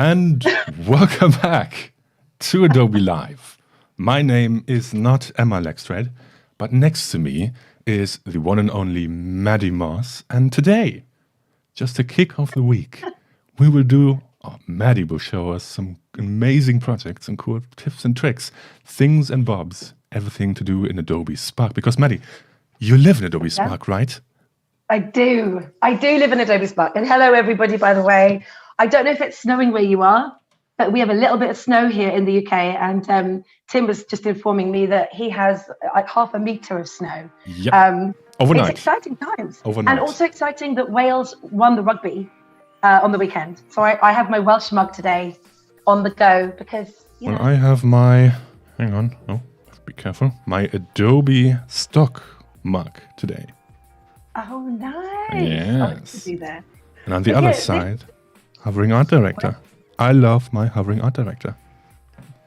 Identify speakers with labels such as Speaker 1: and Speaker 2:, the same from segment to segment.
Speaker 1: And welcome back to Adobe Live. My name is not Emma Lexthread, but next to me is the one and only Maddy Moss. And today, just to kick off the week, Maddy will show us some amazing projects and cool tips and tricks, things and bobs, everything to do in Adobe Spark. Because Maddy, you live in Adobe Spark, right?
Speaker 2: I do. I do live in Adobe Spark. And hello, everybody, by the way. I don't know if it's snowing where you are, but we have a little bit of snow here in the UK. And Tim was just informing me that he has like half a meter of snow.
Speaker 1: Yep. Overnight.
Speaker 2: It's exciting times.
Speaker 1: Overnight.
Speaker 2: And also exciting that Wales won the rugby on the weekend. So I have my Welsh mug today on the go because, you know.
Speaker 1: Well, I have my, hang on, oh, be careful, my Adobe stock mug today.
Speaker 2: Oh, nice.
Speaker 1: Yes.
Speaker 2: Do that.
Speaker 1: And on the other side, hovering art director. I love my hovering art director.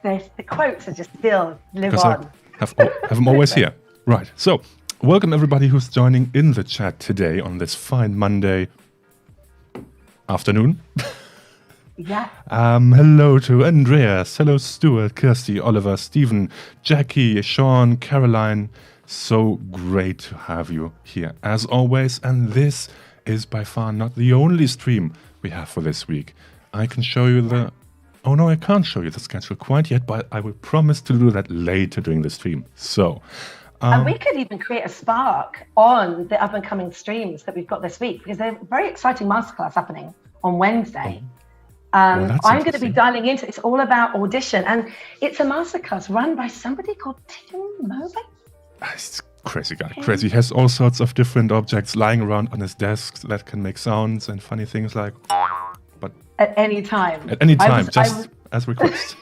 Speaker 2: The quotes are just still live
Speaker 1: because
Speaker 2: on.
Speaker 1: I have them always here. Right. So, welcome everybody who's joining in the chat today on this fine Monday afternoon.
Speaker 2: Yeah.
Speaker 1: Hello to Andreas. Hello, Stuart, Kirsty, Oliver, Stephen, Jackie, Sean, Caroline. So great to have you here as always. And this is by far not the only stream we have for this week. I can show you the... Oh no, I can't show you the schedule quite yet, but I will promise to do that later during the stream. So...
Speaker 2: and we could even create a Spark on the up-and-coming streams that we've got this week, because there's a very exciting masterclass happening on Wednesday. I'm going to be dialing into it. It's all about audition, and it's a masterclass run by somebody called Tim Moby.
Speaker 1: It's crazy guy, crazy. He has all sorts of different objects lying around on his desk that can make sounds and funny things like... But
Speaker 2: at any time.
Speaker 1: At any time, as request.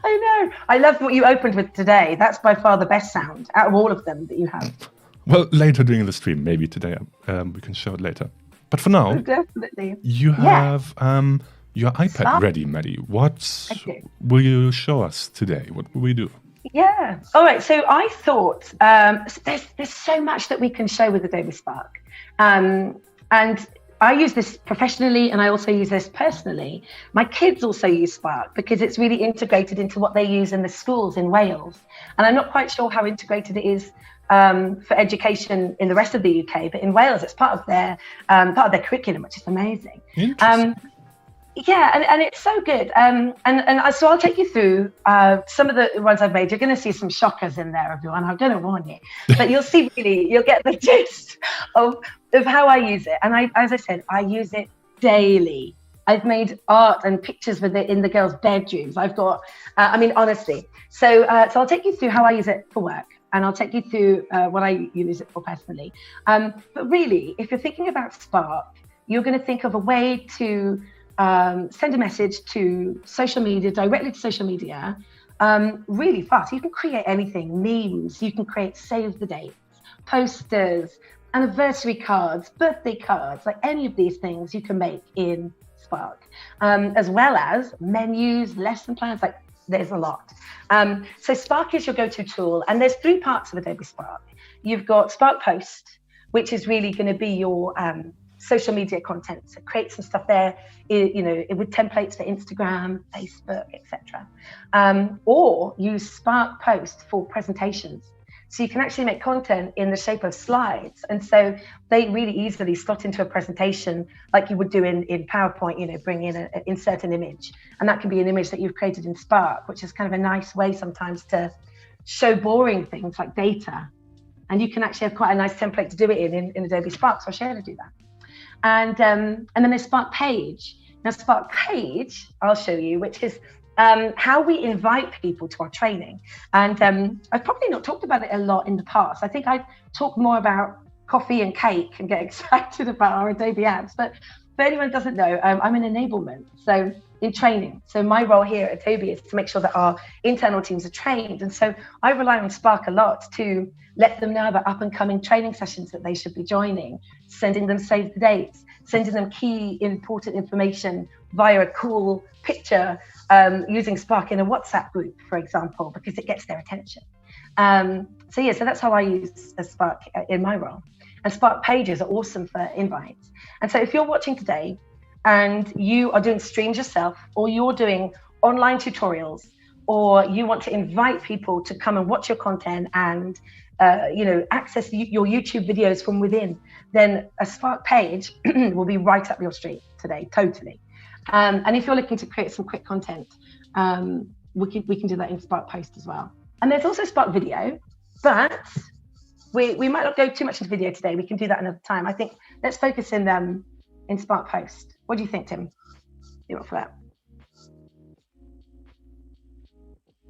Speaker 2: I know. I love what you opened with today. That's by far the best sound out of all of them that you have.
Speaker 1: Well, later during the stream, maybe today we can show it later. But for now,
Speaker 2: definitely.
Speaker 1: You have your iPad ready, Maddy. What will you show us today? What will we do?
Speaker 2: Yeah. All right. So I thought there's so much that we can show with Adobe Spark, and I use this professionally, and I also use this personally. My kids also use Spark because it's really integrated into what they use in the schools in Wales, and I'm not quite sure how integrated it is for education in the rest of the UK, but in Wales it's part of their curriculum, which is amazing. Yeah, and it's so good. So I'll take you through some of the ones I've made. You're going to see some shockers in there, everyone. I'm going to warn you, but you'll get the gist of how I use it. And as I said, I use it daily. I've made art and pictures with it in the girls' bedrooms. I've got, honestly. So I'll take you through how I use it for work, and I'll take you through what I use it for personally. But really, if you're thinking about Spark, you're going to think of a way to send a message to social media, directly to social media, really fast. You can create anything, memes, you can create save the dates, posters, anniversary cards, birthday cards, like any of these things you can make in Spark, as well as menus, lesson plans, like there's a lot. So Spark is your go-to tool, and there's three parts of Adobe Spark. You've got Spark Post, which is really going to be your social media content. So create some stuff there, with templates for Instagram, Facebook, etc. Or use Spark Post for presentations. So you can actually make content in the shape of slides. And so they really easily slot into a presentation like you would do in PowerPoint, bring in, insert an image. And that can be an image that you've created in Spark, which is kind of a nice way sometimes to show boring things like data. And you can actually have quite a nice template to do it in Adobe Spark. So I'll show you how to do that. And then there's Spark Page. Now Spark Page, I'll show you, which is how we invite people to our training. And I've probably not talked about it a lot in the past. I think I talk more about coffee and cake and get excited about our Adobe apps. But for anyone who doesn't know, I'm in enablement, so in training. So my role here at Adobe is to make sure that our internal teams are trained. And so I rely on Spark a lot to let them know about up and coming training sessions that they should be joining, sending them save the dates, sending them key important information via a cool picture, using Spark in a WhatsApp group, for example, because it gets their attention. So that's how I use Spark in my role. And Spark pages are awesome for invites. And so if you're watching today and you are doing streams yourself, or you're doing online tutorials, or you want to invite people to come and watch your content and access your YouTube videos from within, then a Spark page will be right up your street today, totally. And if you're looking to create some quick content, we can do that in Spark Post as well. And there's also Spark Video, but we might not go too much into video today. We can do that another time. I think let's focus in Spark Post. What do you think, Tim? You up for that?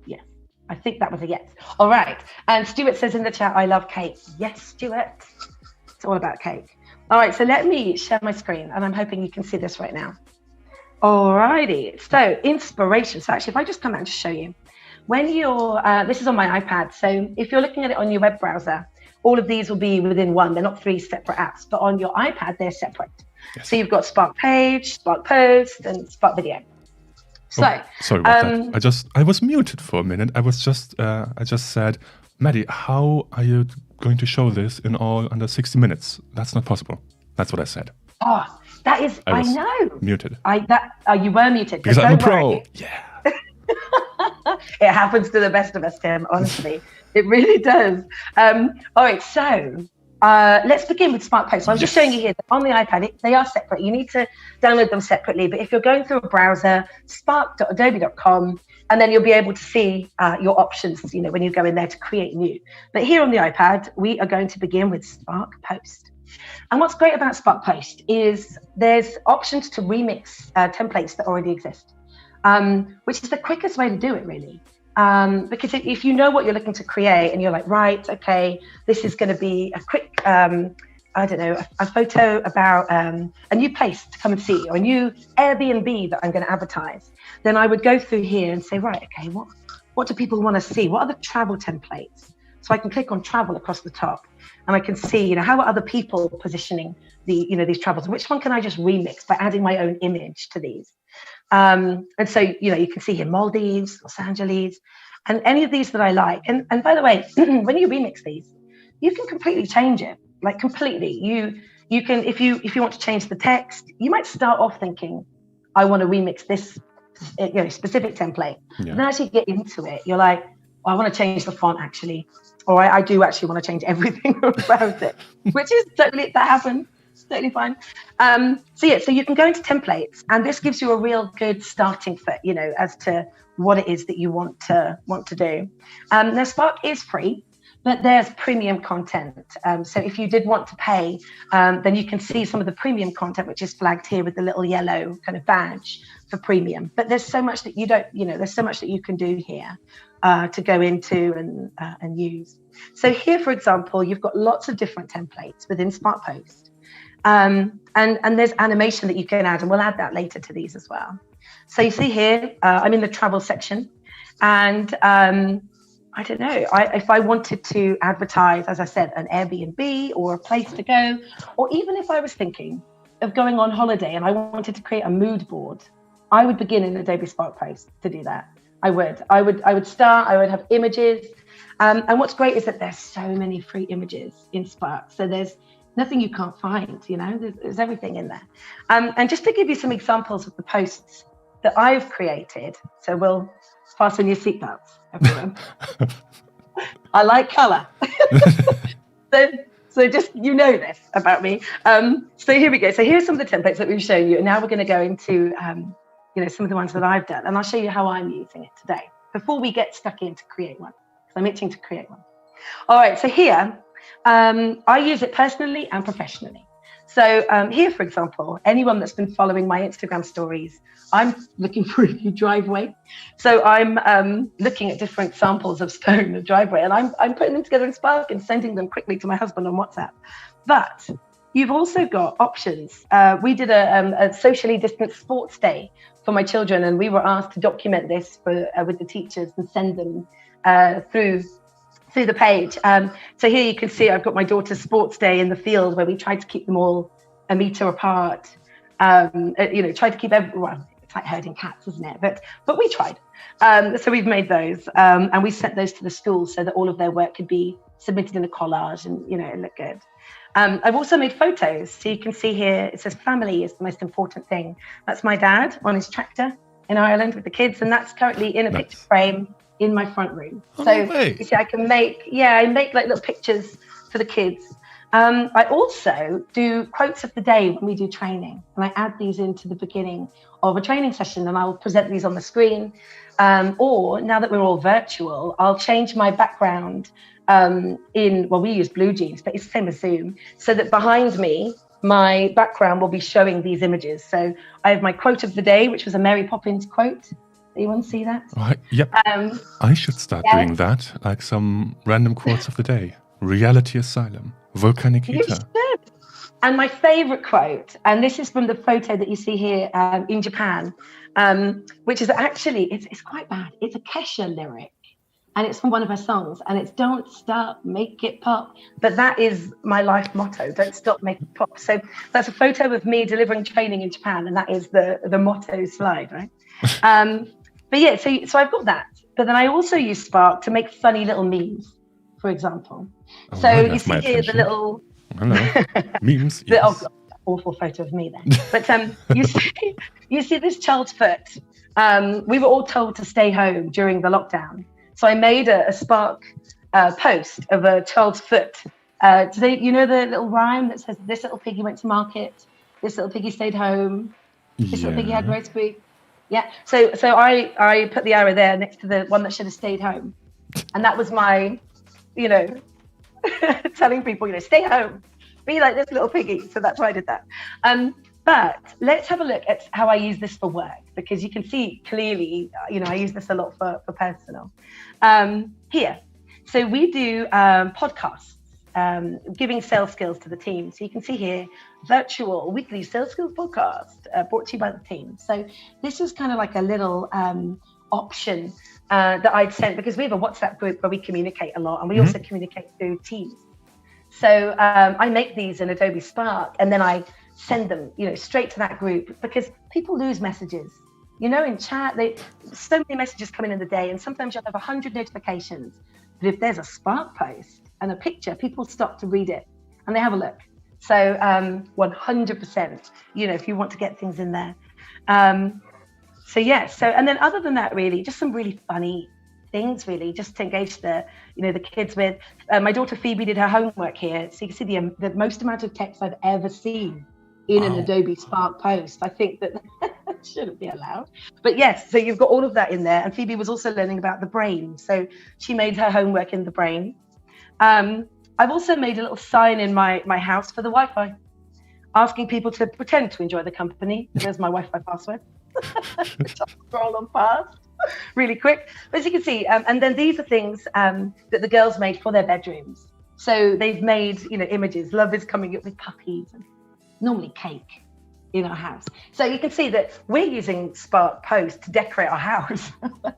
Speaker 2: Yes, I think that was a yes. All right. And Stuart says in the chat, I love cake. Yes, Stuart. It's all about cake. All right, so let me share my screen, and I'm hoping you can see this right now. All righty. So inspiration. So actually, if I just come out and just show you, when you're, this is on my iPad. So if you're looking at it on your web browser, all of these will be within one. They're not 3 separate apps, but on your iPad, they're separate. Yes. So you've got Spark Page, Spark Post, and Spark Video. So,
Speaker 1: sorry about that. I was muted for a minute. I just said, Maddy, how are you going to show this in all under 60 minutes? That's not possible. That's what I said.
Speaker 2: Oh, that is, I know.
Speaker 1: Muted.
Speaker 2: You were muted.
Speaker 1: Because I'm a pro. Yeah.
Speaker 2: It happens to the best of us, Tim, honestly. It really does. All right, so let's begin with Spark Post. So I'm just showing you here that on the iPad, they are separate. You need to download them separately. But if you're going through a browser, spark.adobe.com, and then you'll be able to see your options, when you go in there to create new. But here on the iPad, we are going to begin with Spark Post. And what's great about Spark Post is there's options to remix templates that already exist, which is the quickest way to do it, really. Because if you know what you're looking to create and you're like, right, okay, this is going to be a quick, a photo about a new place to come and see, or a new Airbnb that I'm going to advertise, then I would go through here and say, right, okay, what do people want to see? What are the travel templates? So I can click on travel across the top, and I can see, how are other people positioning these travels? Which one can I just remix by adding my own image to these? And so, you can see here Maldives, Los Angeles, and any of these that I like. And by the way, when you remix these, you can completely change it, like completely. You can, if you want to change the text, you might start off thinking, I want to remix this, specific template. Yeah. And then as you get into it, you're like, I want to change the font actually, or I do actually want to change everything about it, which is that happens. Totally fine. So you can go into templates, and this gives you a real good starting fit, as to what it is that you want to do. Now Spark is free, but there's premium content. So if you did want to pay, then you can see some of the premium content, which is flagged here with the little yellow kind of badge for premium. But there's so much that there's so much that you can do here to go into and use. So here, for example, you've got lots of different templates within Spark Post. And there's animation that you can add, and we'll add that later to these as well. So you see here, I'm in the travel section, and I don't know, if I wanted to advertise, as I said, an Airbnb or a place to go, or even if I was thinking of going on holiday and I wanted to create a mood board, I would begin in Adobe Spark Post to do that. I would have images. And what's great is that there's so many free images in Spark. So there's nothing you can't find, there's everything in there. And just to give you some examples of the posts that I've created, so we'll fasten your seatbelts, everyone. I like color. So just, this about me. So here we go. So here's some of the templates that we've shown you. And now we're going to go into, some of the ones that I've done. And I'll show you how I'm using it today before we get stuck in to create one, because I'm itching to create one. All right. So here, I use it personally and professionally. So here, for example, anyone that's been following my Instagram stories, I'm looking for a new driveway. So I'm looking at different samples of stone in the driveway, and I'm putting them together in Spark and sending them quickly to my husband on WhatsApp. But you've also got options. We did a socially distanced sports day for my children, and we were asked to document this with the teachers and send them through the page. So here you can see I've got my daughter's sports day in the field where we tried to keep them all a meter apart. Tried to keep everyone. It's like herding cats, isn't it? But we tried. So we've made those, and we sent those to the school so that all of their work could be submitted in a collage, and it looked good. I've also made photos. So you can see here, it says family is the most important thing. That's my dad on his tractor in Ireland with the kids, and that's currently in a picture frame in my front room. So you see, I make like little pictures for the kids. I also do quotes of the day when we do training, and I add these into the beginning of a training session, and I'll present these on the screen. Or now that we're all virtual, I'll change my background we use Blue Jeans, but it's the same as Zoom, so that behind me, my background will be showing these images. So I have my quote of the day, which was a Mary Poppins quote. Anyone see that?
Speaker 1: Yep. I should start doing that, like some random quotes of the day. Reality Asylum, volcanic heater.
Speaker 2: You should. And my favorite quote, and this is from the photo that you see here in Japan, which is actually, it's quite bad. It's a Kesha lyric. And it's from one of her songs, and it's "Don't stop, make it pop." But that is my life motto: "Don't stop, make it pop." So that's a photo of me delivering training in Japan, and that is the motto slide, right? But yeah, so I've got that. But then I also use Spark to make funny little memes, for example. So you see here the little
Speaker 1: memes. Yes.
Speaker 2: Awful photo of me there. But you see this child's foot. We were all told to stay home during the lockdown. So I made a Spark post of a child's foot. Today, the little rhyme that says, "This little piggy went to market. This little piggy stayed home. This little piggy had roast beef." Yeah. So I put the arrow there next to the one that should have stayed home, and that was my, telling people, stay home, be like this little piggy. So that's why I did that. But let's have a look at how I use this for work, because you can see clearly, I use this a lot for personal. Here, so we do podcasts, giving sales skills to the team. So you can see here, virtual weekly sales skills podcast brought to you by the team. So this is kind of like a little option that I'd sent, because we have a WhatsApp group where we communicate a lot, and we also communicate through Teams. So I make these in Adobe Spark, and then I send them, straight to that group, because people lose messages. In chat, so many messages come in the day, and sometimes you'll have 100 notifications. But if there's a Spark post and a picture, people stop to read it and they have a look. So 100%, if you want to get things in there. And then other than that, really, just some really funny things, really, just to engage the kids with. My daughter Phoebe did her homework here. So you can see the most amount of text I've ever seen in an Adobe Spark post. I think that shouldn't be allowed. But yes, so you've got all of that in there. And Phoebe was also learning about the brain. So she made her homework in the brain. I've also made a little sign in my house for the Wi-Fi, asking people to pretend to enjoy the company. There's my Wi-Fi password, which I'll scroll on past really quick. But as you can see, and then these are things that the girls made for their bedrooms. So they've made, images. Love is coming up with puppies and normally cake in our house. So you can see that we're using Spark Post to decorate our house.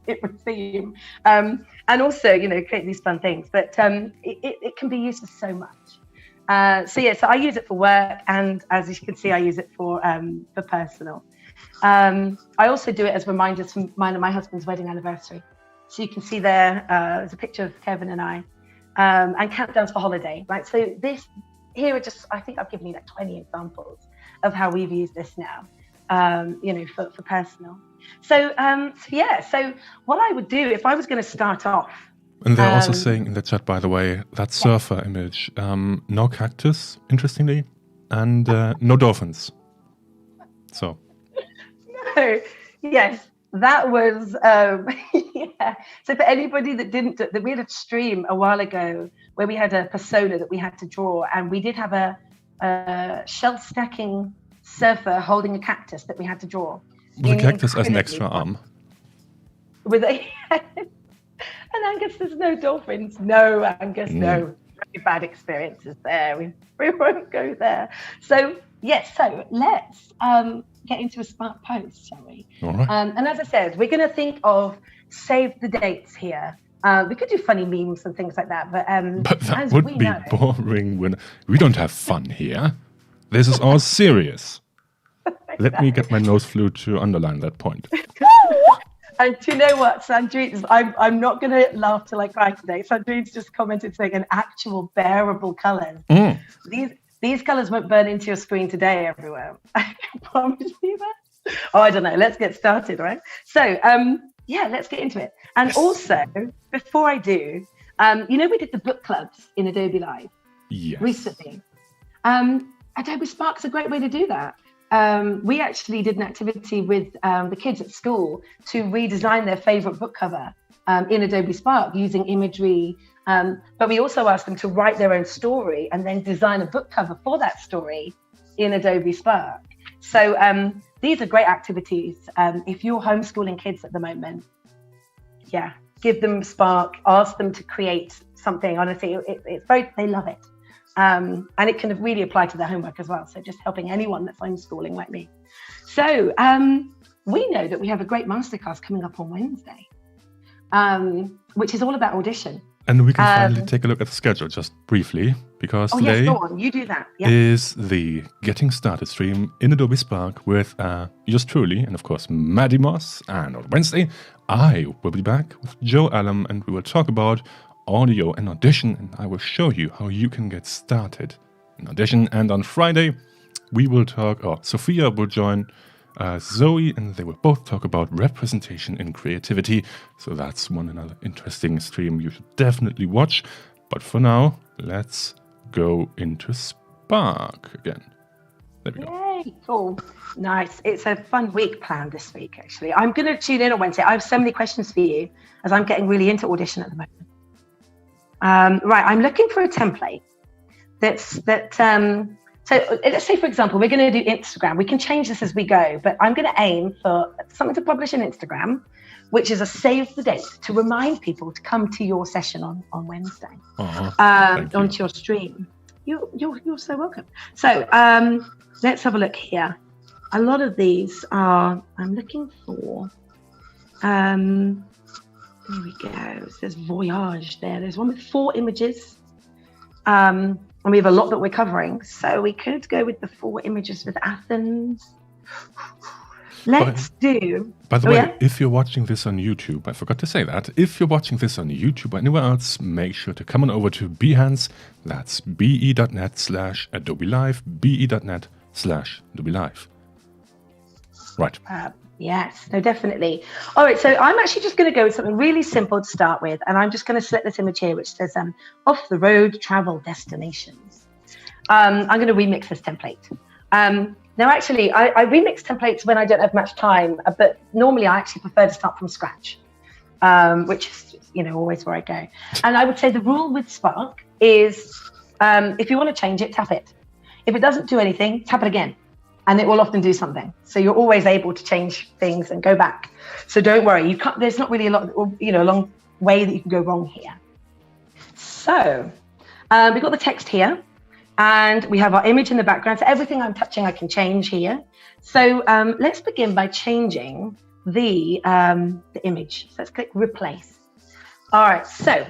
Speaker 2: It would seem. And also, create these fun things. But it can be used for so much. So I use it for work, and as you can see, I use it for personal. I also do it as reminders from mine and my husband's wedding anniversary. So you can see there's a picture of Kevin and I, and countdowns for holiday, right? So here are I think I've given you like 20 examples of how we've used this now, for personal. So what I would do if I was going to start off.
Speaker 1: And they're also saying in the chat, by the way, that surfer image, no cactus, interestingly, and no dolphins. So. No,
Speaker 2: yes, that was, So for anybody that we had a stream a while ago where we had a persona that we had to draw, and we did have a shelf stacking surfer holding a cactus that we had to draw.
Speaker 1: With a cactus as an extra arm.
Speaker 2: With a and Angus, there's no dolphins. No, Angus, no. Very bad experiences there. We won't go there. So yes, so let's get into a Spark post, shall we?
Speaker 1: All right.
Speaker 2: And as I said, we're going to think of save the dates here. We could do funny memes and things like that, but
Speaker 1: that would be boring. When we don't have fun here. This is all serious. Exactly. Let me get my nose flute to underline that point.
Speaker 2: And do you know what, Sandrine? I'm not going to laugh till I cry today. Sandrine's just commented saying an actual bearable colours. These colours won't burn into your screen today everywhere. I can promise you that. Oh, I don't know. Let's get started, right? So, yeah, let's get into it. And also, before I do, we did the book clubs in Adobe Live recently. Adobe Spark's a great way to do that. We actually did an activity with the kids at school to redesign their favorite book cover in Adobe Spark using imagery. But we also asked them to write their own story and then design a book cover for that story in Adobe Spark. So these are great activities. If you're homeschooling kids at the moment, give them Spark, ask them to create something. Honestly, they love it. And it can really apply to their homework as well. So just helping anyone that's homeschooling like me. So we know that we have a great masterclass coming up on Wednesday, which is all about audition.
Speaker 1: And we can finally take a look at the schedule just briefly, because today
Speaker 2: go on. You do that.
Speaker 1: is the Getting Started stream in Adobe Spark with yours truly, and of course, Maddy Moss. And on Wednesday, I will be back with Joe Allen, and we will talk about audio and Audition, and I will show you how you can get started in Audition. And on Friday, we will Sophia will join Zoe, and they will both talk about representation in creativity. So that's another interesting stream you should definitely watch. But for now, let's go into Spark again. There we go.
Speaker 2: Yay, cool. Nice. It's a fun week planned this week, actually. I'm going to tune in on Wednesday. I have so many questions for you as I'm getting really into Audition at the moment. Right, I'm looking for a template so let's say, for example, we're going to do Instagram. We can change this as we go, but I'm going to aim for something to publish on Instagram, which is a save the date to remind people to come to your session on Wednesday, onto your stream. You're so welcome. So let's have a look here. A lot of these I'm looking for, here we go. It says Voyage there. There's one with 4 images. And we have a lot that we're covering. So we could go with the 4 images with Athens. Let's do...
Speaker 1: By the way, if you're watching this on YouTube, I forgot to say that. If you're watching this on YouTube or anywhere else, make sure to come on over to Behance. That's be.net/Adobe Live, be.net/Adobe Live. Right.
Speaker 2: Yes, no, definitely. All right, so I'm actually just going to go with something really simple to start with, and I'm just going to select this image here, which says off the road travel destinations. I'm going to remix this template. Now, actually, I remix templates when I don't have much time, but normally I actually prefer to start from scratch, which is, always where I go. And I would say the rule with Spark is if you want to change it, tap it. If it doesn't do anything, tap it again. And it will often do something. So you're always able to change things and go back. So don't worry, there's not really a long way that you can go wrong here. So we've got the text here, and we have our image in the background. So everything I'm touching, I can change here. So let's begin by changing the image. So let's click replace. All right, so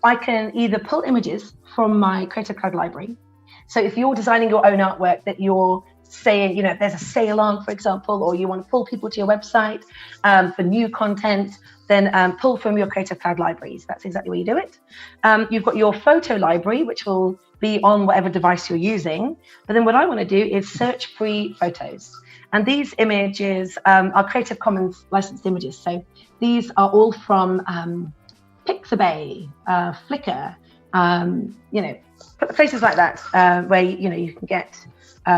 Speaker 2: I can either pull images from my Creative Cloud library. So if you're designing your own artwork that you're saying, if there's a sale on, for example, or you want to pull people to your website for new content, then pull from your Creative Cloud libraries. That's exactly where you do it. You've got your photo library, which will be on whatever device you're using. But then what I want to do is search free photos. And these images are Creative Commons licensed images. So these are all from Pixabay, Flickr, places like that, where you can get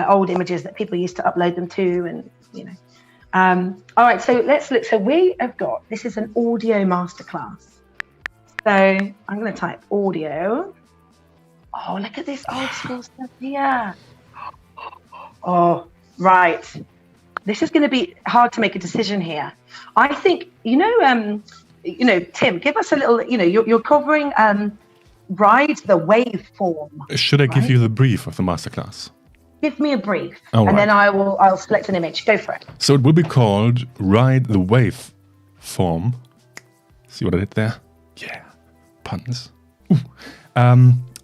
Speaker 2: old images that people used to upload them to, and all right, so let's look. So we have got, this is an audio masterclass. So I'm going to type audio. Oh, look at this old school stuff here. Oh, right. This is going to be hard to make a decision here. I think, Tim, give us a little, you're covering Ride the Waveform.
Speaker 1: Should I give you the brief of the masterclass?
Speaker 2: Give me a brief,
Speaker 1: All
Speaker 2: and
Speaker 1: right.
Speaker 2: then I'll select an image. Go for it.
Speaker 1: So it will be called Ride the Waveform. See what I did there? Yeah, puns.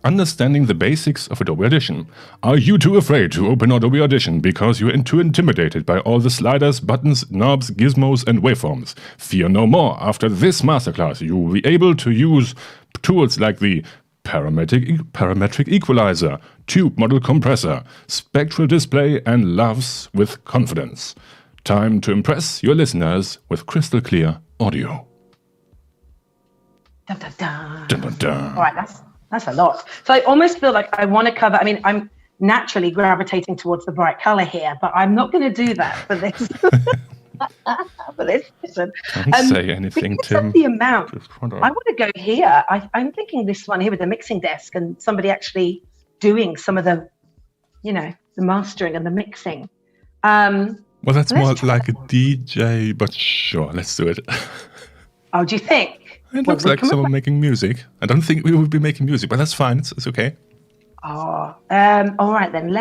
Speaker 1: Understanding the basics of Adobe Audition. Are you too afraid to open Adobe Audition because you're too intimidated by all the sliders, buttons, knobs, gizmos, and waveforms? Fear no more. After this masterclass, you will be able to use tools like the parametric equalizer, tube model compressor, spectral display, and laughs with confidence. Time to impress your listeners with crystal clear audio.
Speaker 2: Dun, dun, dun.
Speaker 1: Dun, dun, dun.
Speaker 2: All right, that's a lot. So I almost feel like I want to cover. I mean, I'm naturally gravitating towards the bright color here, but I'm not going to do that for this. For this reason.
Speaker 1: Don't say anything,
Speaker 2: because
Speaker 1: Tim.
Speaker 2: of the amount.
Speaker 1: Just hold on.
Speaker 2: I want to go here. I'm thinking this one here with the mixing desk and somebody actually doing some of the, the mastering and the mixing.
Speaker 1: Well, that's more
Speaker 2: let's
Speaker 1: like a DJ, but sure, let's do it.
Speaker 2: Oh, do you think?
Speaker 1: It looks like someone making music. I don't think we would be making music, but that's fine. It's okay.
Speaker 2: Oh, all right then.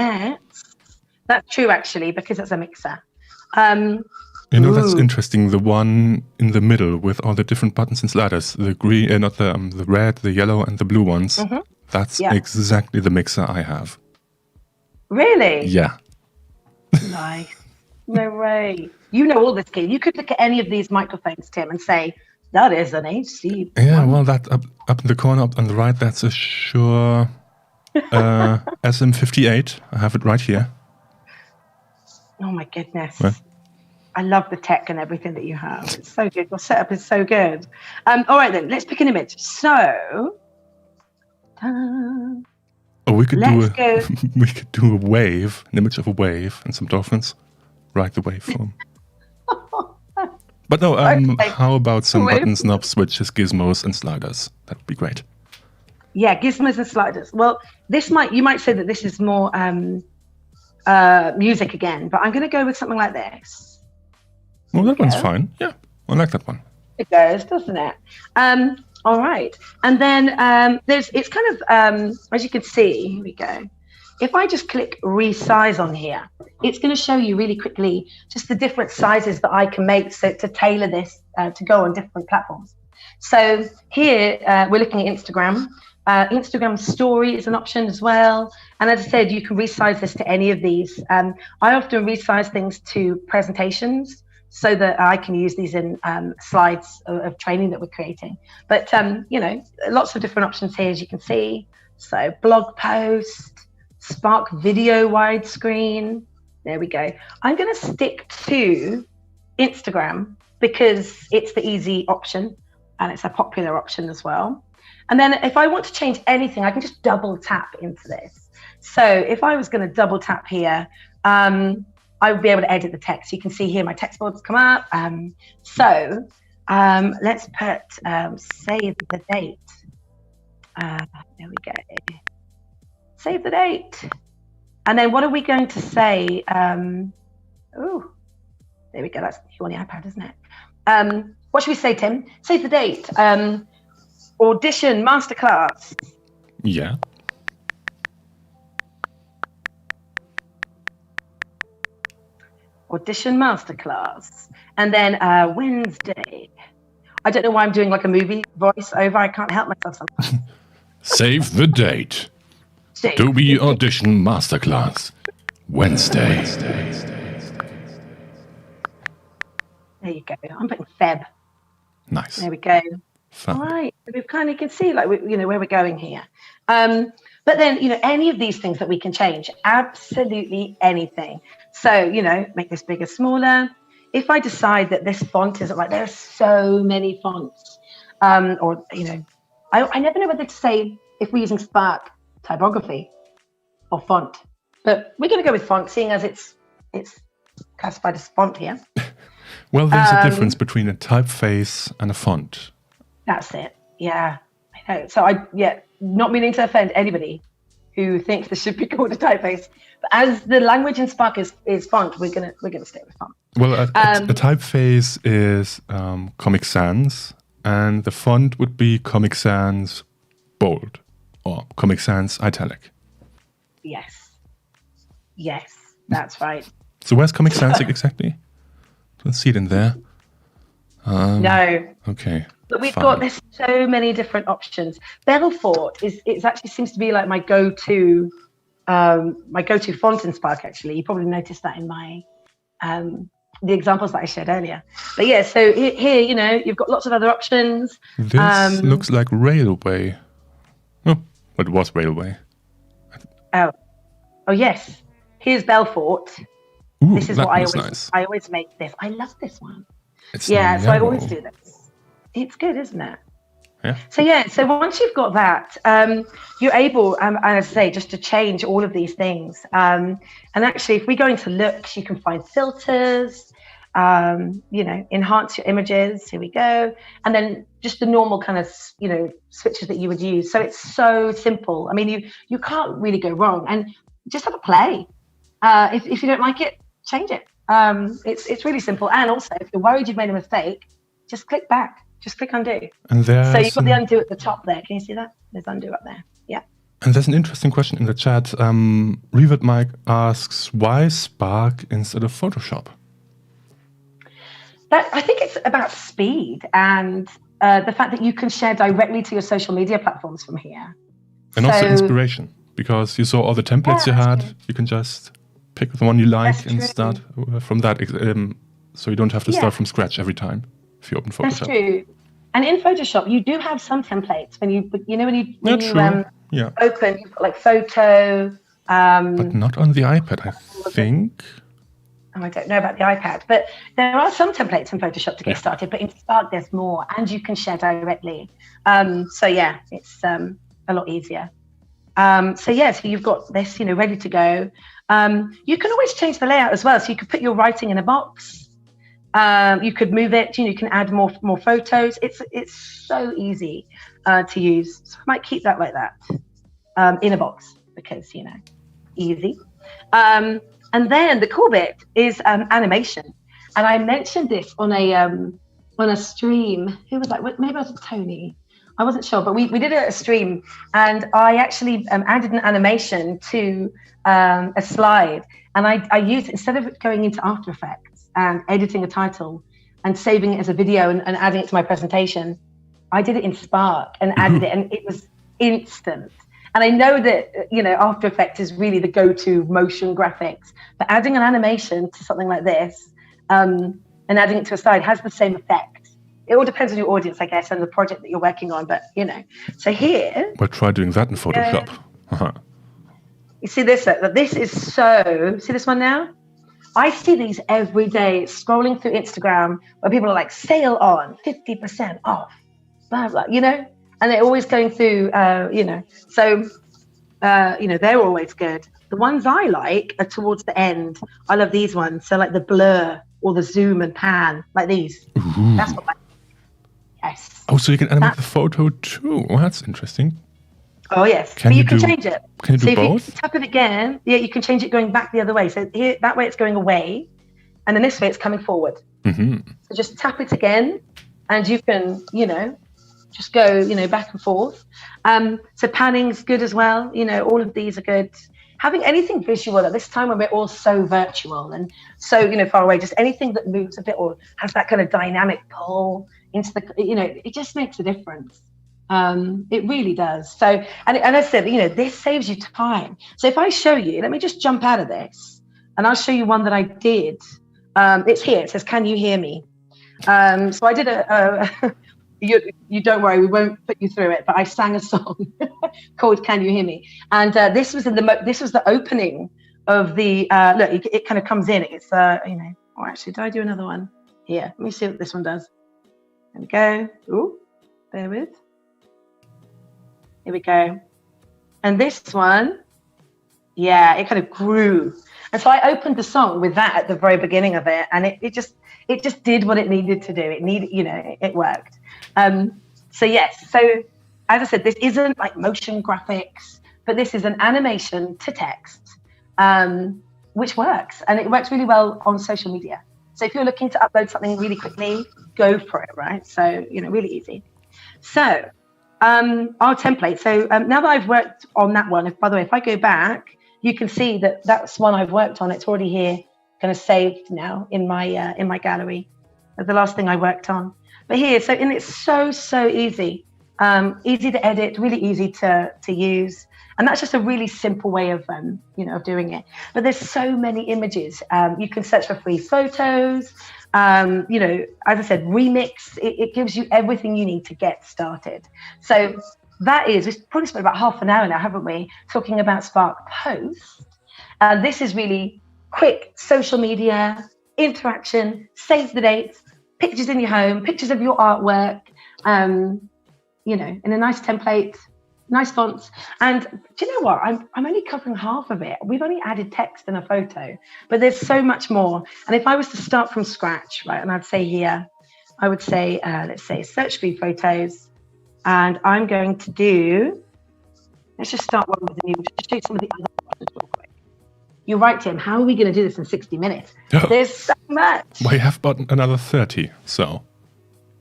Speaker 2: That's true actually, because it's a mixer.
Speaker 1: That's interesting. The one in the middle with all the different buttons and sliders, the green, not the red, the yellow, and the blue ones. Mm-hmm. That's exactly the mixer I have.
Speaker 2: Really?
Speaker 1: Yeah.
Speaker 2: Nice. No way. You know all this, kid. You could look at any of these microphones, Tim, and say, that is an HC.
Speaker 1: Yeah, well, that up in the corner, up on the right, that's a Shure SM58. I have it right here.
Speaker 2: Oh, my goodness.
Speaker 1: What?
Speaker 2: I love the tech and everything that you have. It's so good. Your setup is so good. All right, then. Let's pick an image. So...
Speaker 1: we could
Speaker 2: go.
Speaker 1: We could do a wave, an image of a wave and some dolphins. Ride the waveform. But no,
Speaker 2: Okay.
Speaker 1: how about some buttons, knobs, switches, gizmos, and sliders? That'd be great.
Speaker 2: Yeah, gizmos and sliders. Well, you might say that this is more music again, but I'm going to go with something like this.
Speaker 1: Well, that one's fine. Yeah, I like that one.
Speaker 2: It goes, doesn't it? All right. And then it's kind of, as you can see, here we go. If I just click resize on here, it's going to show you really quickly just the different sizes that I can make to tailor this to go on different platforms. So here we're looking at Instagram. Instagram story is an option as well. And as I said, you can resize this to any of these. I often resize things to presentations so that I can use these in slides of training that we're creating. But, lots of different options here, as you can see. So blog post, Spark video widescreen. There we go. I'm going to stick to Instagram because it's the easy option and it's a popular option as well. And then if I want to change anything, I can just double tap into this. So if I was going to double tap here, I would be able to edit the text. You can see here my text boards come up. Let's put save the date. There we go. Save the date. And then what are we going to say? There we go. That's on the iPad, isn't it? What should we say, Tim? Save the date. Audition masterclass.
Speaker 1: Yeah.
Speaker 2: Audition masterclass. And then Wednesday. I don't know why I'm doing like a movie voice over. I can't help myself sometimes.
Speaker 1: Save the date. Adobe Audition Masterclass. Wednesday.
Speaker 2: There you go. I'm putting Feb.
Speaker 1: Nice.
Speaker 2: There we go.
Speaker 1: Fun.
Speaker 2: All right. We kind of can see where we're going here. But then, any of these things that we can change, absolutely anything. So, make this bigger, smaller. If I decide that this font isn't right, there are so many fonts. I never know whether to say if we're using Spark typography or font, but we're going to go with font, seeing as it's classified as font here.
Speaker 1: Well, there's a difference between a typeface and a font.
Speaker 2: That's it. Yeah, I know. So not meaning to offend anybody, who thinks this should be called a typeface. But as the language in Spark is font, we're gonna stay with font.
Speaker 1: Well, a typeface is Comic Sans, and the font would be Comic Sans Bold or Comic Sans Italic.
Speaker 2: Yes, that's right.
Speaker 1: So where's Comic Sans exactly? Don't see it in there.
Speaker 2: No.
Speaker 1: Okay.
Speaker 2: But there's so many different options. Belfort it actually seems to be like my go-to font in Spark. Actually, you probably noticed that in my the examples that I shared earlier. But yeah, so here you've got lots of other options.
Speaker 1: This looks like Railway. Oh, but it was Railway.
Speaker 2: Oh yes. Here's Belfort.
Speaker 1: Ooh,
Speaker 2: this is what I always make this. I love this one. So I always do this. It's good, isn't it?
Speaker 1: Yeah.
Speaker 2: So once you've got that, you're able, as I say, just to change all of these things. And actually, if we go into looks, you can find filters, enhance your images. Here we go. And then just the normal kind of, switches that you would use. So it's so simple. I mean, you can't really go wrong. And just have a play. If you don't like it, change it. It's really simple. And also, if you're worried you've made a mistake, just click back. Just click undo.
Speaker 1: And
Speaker 2: so you've got the undo at the top there. Can you see that? There's undo up there. Yeah.
Speaker 1: And there's an interesting question in the chat. Revert Mike asks, why Spark instead of Photoshop?
Speaker 2: I think it's about speed and the fact that you can share directly to your social media platforms from here.
Speaker 1: And also inspiration, because you saw all the templates you had. True. You can just pick the one you like and start from that. So you don't have to start from scratch every time if you open Photoshop.
Speaker 2: That's true. And in Photoshop, you do have some templates when you open, you've got like photo.
Speaker 1: But not on the iPad, I think.
Speaker 2: I don't know about the iPad, but there are some templates in Photoshop to get started. But in Spark, there's more, and you can share directly. It's a lot easier. So you've got this, ready to go. You can always change the layout as well. So you could put your writing in a box. You could move it. You can add more photos. It's so easy to use. So I might keep that like that in a box because easy. And then the cool bit is animation. And I mentioned this on a stream. Who was that? Maybe it was Tony. I wasn't sure, but we did a stream, and I actually added an animation to a slide, and I used, instead of going into After Effects and editing a title and saving it as a video and adding it to my presentation, I did it in Spark and added it, and it was instant. And I know that After Effects is really the go-to motion graphics, but adding an animation to something like this and adding it to a slide has the same effect. It all depends on your audience, I guess, and the project that you're working on. But, so here...
Speaker 1: Well, try doing that in Photoshop.
Speaker 2: You see this? This is so... See this one now? I see these every day scrolling through Instagram where people are like, sale on, 50% off, blah, blah, And they're always going through, So, they're always good. The ones I like are towards the end. I love these ones. So like the blur or the zoom and pan, like these.
Speaker 1: Ooh.
Speaker 2: That's what I Yes.
Speaker 1: Oh, so you can animate the photo too. Well, that's interesting.
Speaker 2: Oh, yes. But you can change it.
Speaker 1: Can you do both?
Speaker 2: If you tap it again, you can change it going back the other way. So here, that way it's going away, and then this way it's coming forward.
Speaker 1: Mm-hmm.
Speaker 2: So just tap it again, and you can, just go, back and forth. So panning's good as well. All of these are good. Having anything visual at this time when we're all so virtual and so, far away, just anything that moves a bit or has that kind of dynamic pull into the, it just makes a difference. It really does. So, and as I said, this saves you time. So if I show you, let me just jump out of this and I'll show you one that I did. It's here. It says, "Can you hear me?" So I did you don't worry, we won't put you through it, but I sang a song called "Can You Hear Me?" And this was the opening of the, look, it kind of comes in. It's, or actually, did I do another one? Here, let me see what this one does. There we go. Ooh, bear with. Here we go. And this one, it kind of grew. And so I opened the song with that at the very beginning of it, and it just did what it needed to do. It worked. So yes. So as I said, this isn't like motion graphics. but this is an animation to text, which works. And it works really well on social media. So if you're looking to upload something really quickly, go for it, right? So, really easy. So our template. So now that I've worked on that one, by the way, if I go back, you can see that that's one I've worked on. It's already here, kind of saved now in my gallery. That's the last thing I worked on. But here, and it's so easy. Easy to edit, really easy to use. And that's just a really simple way of, of doing it. But there's so many images. You can search for free photos. As I said, remix. It gives you everything you need to get started. So we've probably spent about half an hour now, haven't we, talking about Spark Post. This is really quick social media, interaction, save the dates, pictures in your home, pictures of your artwork, in a nice template, nice fonts. And do you know what? I'm only covering half of it. We've only added text and a photo, but there's so much more. And if I was to start from scratch, right, and I'd say here, I would say, let's say search free photos. And I'm going to let's just start one with the new, just show you some of the other options real quick. You're right, Tim. How are we going to do this in 60 minutes?
Speaker 1: Oh.
Speaker 2: There's so much.
Speaker 1: We have about another 30, so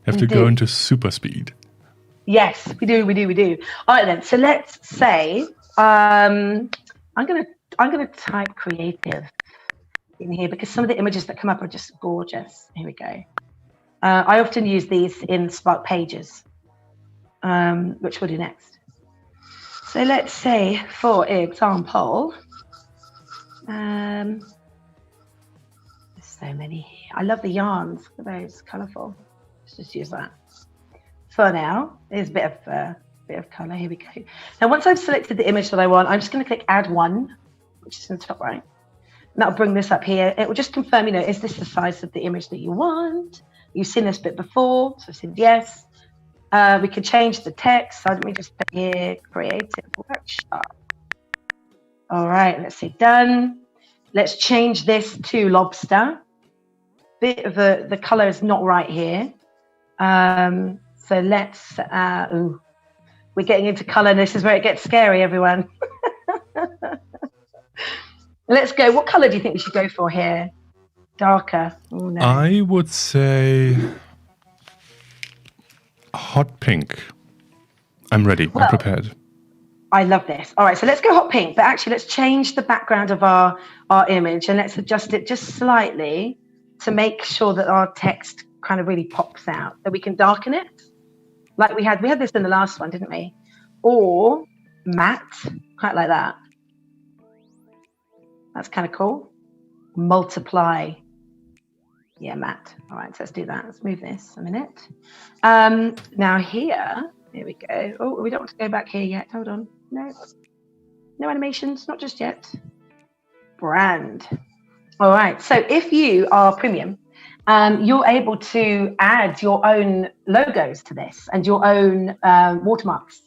Speaker 1: you have to go into super speed.
Speaker 2: Yes, we do. All right then. So let's say I'm gonna type creative in here because some of the images that come up are just gorgeous. Here we go. I often use these in Spark Pages, which we'll do next. So let's say, for example, there's so many here. I love the yarns. Look at those, colourful. Let's just use that. For now, there's a bit of colour. Here we go. Now, once I've selected the image that I want, I'm just going to click Add One, which is in the top right. And that'll bring this up here. It will just confirm, is this the size of the image that you want? You've seen this bit before, so I said yes. We can change the text. So let me just put here, Creative Workshop. All right, let's say done. Let's change this to lobster. Bit of the colour is not right here. So let's, we're getting into colour. This is where it gets scary, everyone. Let's go. What colour do you think we should go for here? Darker. Oh, no.
Speaker 1: I would say hot pink. I'm ready. Well, I'm prepared.
Speaker 2: I love this. All right, so let's go hot pink. But actually, let's change the background of our image and let's adjust it just slightly to make sure that our text kind of really pops out. So we can darken it. Like we had this in the last one, didn't we? Or matte, quite like that. That's kind of cool. Multiply. Yeah, matte. All right, so let's do that. Let's move this a minute. Now here we go. Oh, we don't want to go back here yet. Hold on. No animations, not just yet. Brand. All right, so if you are premium, you're able to add your own logos to this and your own watermarks.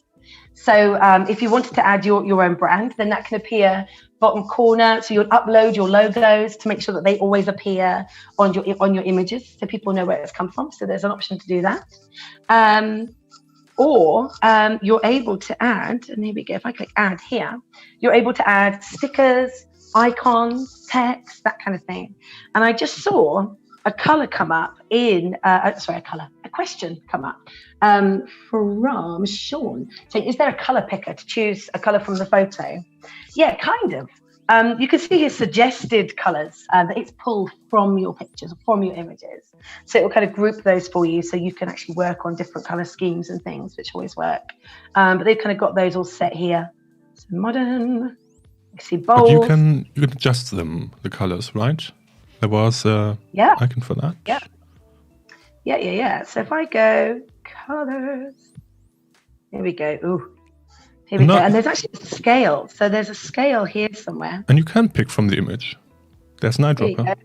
Speaker 2: So if you wanted to add your own brand, then that can appear bottom corner. So you'll upload your logos to make sure that they always appear on your images, so people know where it's come from. So there's an option to do that. Or you're able to add, and here we go. If I click add here, you're able to add stickers, icons, text, that kind of thing. And I just saw a color come up a question come up from Sean saying, is there a color picker to choose a color from the photo? Yeah, kind of. You can see here suggested colors that it's pulled from your pictures, from your images. So it will kind of group those for you so you can actually work on different color schemes and things, which always work. But they've kind of got those all set here. So modern, you see bold.
Speaker 1: But you can adjust them, the colors, right? There was a icon for that. Yeah. So if I go colors, here we go. Ooh, here we go. And there's actually a scale. So there's a scale here somewhere. And you can pick from the image. There's an eyedropper.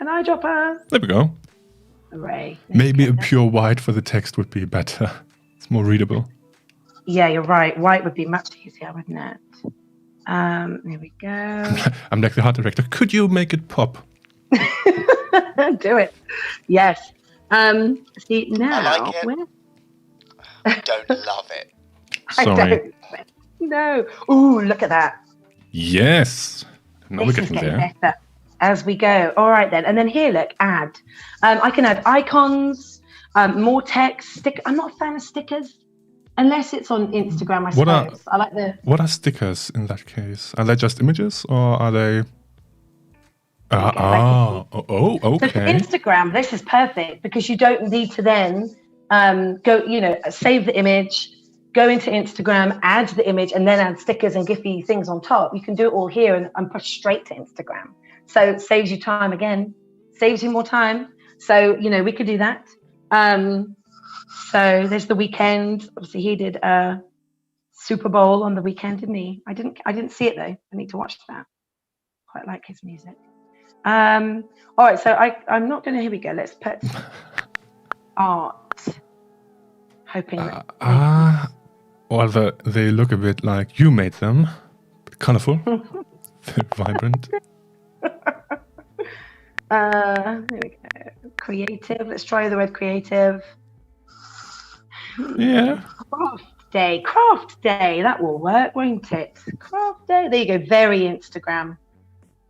Speaker 2: An eyedropper.
Speaker 1: There we go.
Speaker 2: Hooray.
Speaker 1: Maybe a pure white for the text would be better. It's more readable.
Speaker 2: Yeah, you're right. White would be much easier, wouldn't it? There we go.
Speaker 1: I'm like the art director. Could you make it pop?
Speaker 2: Do it. Yes. See now.
Speaker 3: I like it. I don't love it.
Speaker 1: Sorry.
Speaker 2: No. Ooh, look at that.
Speaker 1: Yes. Now we're
Speaker 2: This is
Speaker 1: getting
Speaker 2: getting
Speaker 1: there.
Speaker 2: better as we go. All right then. And then here, look, add. I can add icons, more text. I'm not a fan of stickers unless it's on Instagram, I suppose. I like the.
Speaker 1: What are stickers in that case? Are they just images or are they? Okay.
Speaker 2: So for Instagram, this is perfect because you don't need to then go, save the image, go into Instagram, add the image, and then add stickers and Giphy things on top. You can do it all here and push straight to Instagram. So it saves you time again, saves you more time. So, we could do that. So there's The Weeknd. Obviously, he did a Super Bowl on the weekend, didn't he? I didn't see it though. I need to watch that. Quite like his music. All right, so I'm not going to. Here we go. Let's put art. Hoping that.
Speaker 1: Well, they look a bit like you made them, colorful, vibrant.
Speaker 2: Here we go. Creative. Let's try the word creative.
Speaker 1: Yeah.
Speaker 2: Craft day. That will work, won't it? Craft day. There you go. Very Instagram.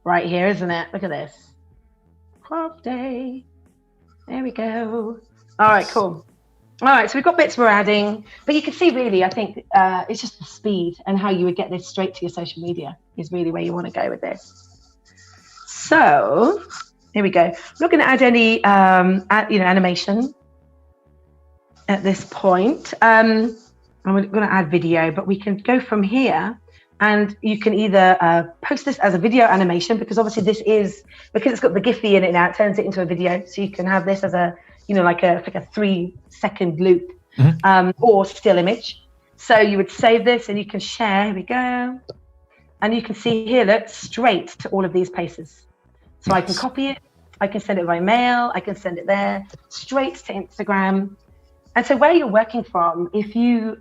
Speaker 2: Right here, isn't it? Look at this. Craft day. There we go. All right, cool. All right, so we've got bits we're adding, but you can see really, I think it's just the speed and how you would get this straight to your social media is really where you want to go with this. So here we go. I'm not going to add any, animation at this point. I'm going to add video, but we can go from here. And you can either post this as a video animation, because obviously because it's got the Giphy in it now, it turns it into a video. So you can have this as a, like a 3-second loop, or still image. So you would save this and you can share. Here we go. And you can see here, look, straight to all of these places. So I can copy it. I can send it by mail. I can send it there, straight to Instagram. And so where you're working from, if you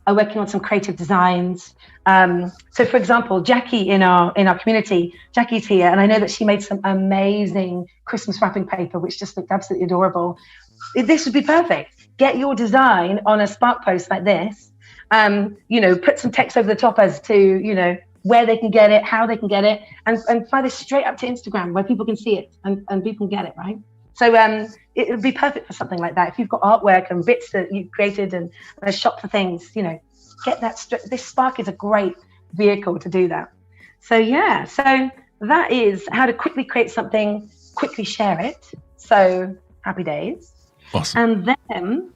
Speaker 2: are working on some creative designs. So for example, Jackie in our community, Jackie's here, and I know that she made some amazing Christmas wrapping paper, which just looked absolutely adorable. This would be perfect. Get your design on a Spark post like this, put some text over the top as to, where they can get it, how they can get it, and fly this straight up to Instagram where people can see it and people can get it, right? So it would be perfect for something like that. If you've got artwork and bits that you've created and a shop for things, get that. This Spark is a great vehicle to do that. So yeah, so that is how to quickly create something, quickly share it. So happy days.
Speaker 1: Awesome.
Speaker 2: And then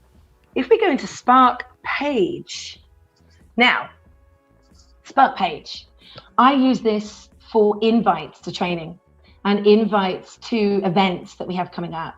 Speaker 2: if we go into Spark page, now Spark page, I use this for invites to training and invites to events that we have coming up.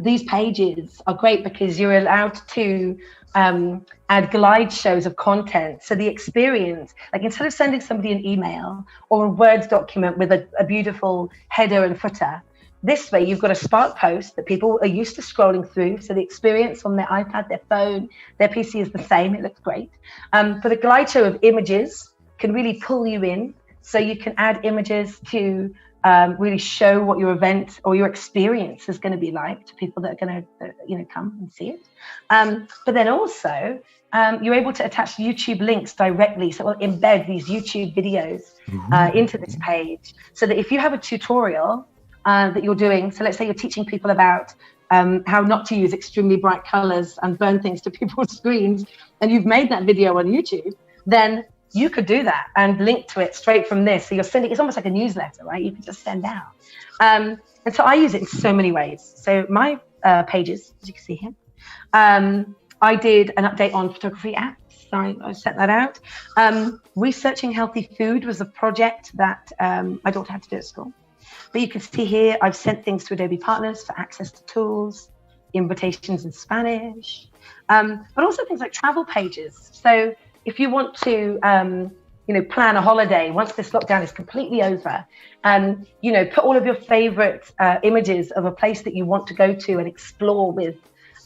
Speaker 2: These pages are great because you're allowed to add glide shows of content. So the experience, like instead of sending somebody an email or a Word document with a beautiful header and footer, this way you've got a Spark post that people are used to scrolling through. So the experience on their iPad, their phone, their PC is the same. It looks great. But a glide show of images can really pull you in. So you can add images to really show what your event or your experience is going to be like to people that are going to, come and see it. But then also, you're able to attach YouTube links directly. So it will embed these YouTube videos into this page so that if you have a tutorial that you're doing, so let's say you're teaching people about how not to use extremely bright colors and burn things to people's screens, and you've made that video on YouTube, then you could do that and link to it straight from this. So you're sending, it's almost like a newsletter, right? You can just send out. And so I use it in so many ways. So my pages, as you can see here, I did an update on photography apps. So I set that out. Researching healthy food was a project that my daughter had to do at school. But you can see here, I've sent things to Adobe partners for access to tools, invitations in Spanish, but also things like travel pages. So if you want to, plan a holiday once this lockdown is completely over, put all of your favorite images of a place that you want to go to and explore with,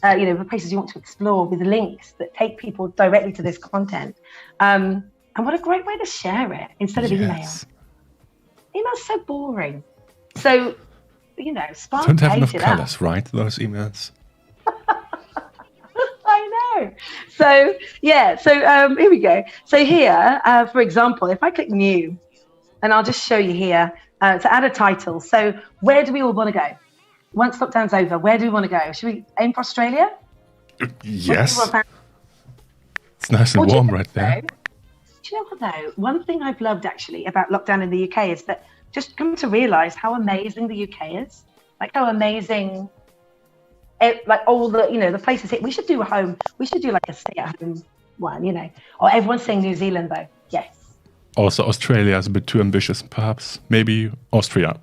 Speaker 2: the places you want to explore with links that take people directly to this content. And what a great way to share it instead of email. Email's so boring. So, Spark
Speaker 1: don't have enough
Speaker 2: hated
Speaker 1: colors, right? Those emails.
Speaker 2: I know. So yeah, so here we go. So here, for example, if I click new, and I'll just show you here to add a title. So where do we all want to go? Once lockdown's over, where do we want to go? Should we aim for Australia?
Speaker 1: Yes. It's nice and warm right there.
Speaker 2: Do you know what though? One thing I've loved actually about lockdown in the UK is that just come to realise how amazing the UK is. Like how amazing, like all the, the places here. We should do like a stay-at-home one, Or everyone's saying New Zealand though. Yes.
Speaker 1: Also, Australia is a bit too ambitious, perhaps. Maybe Austria.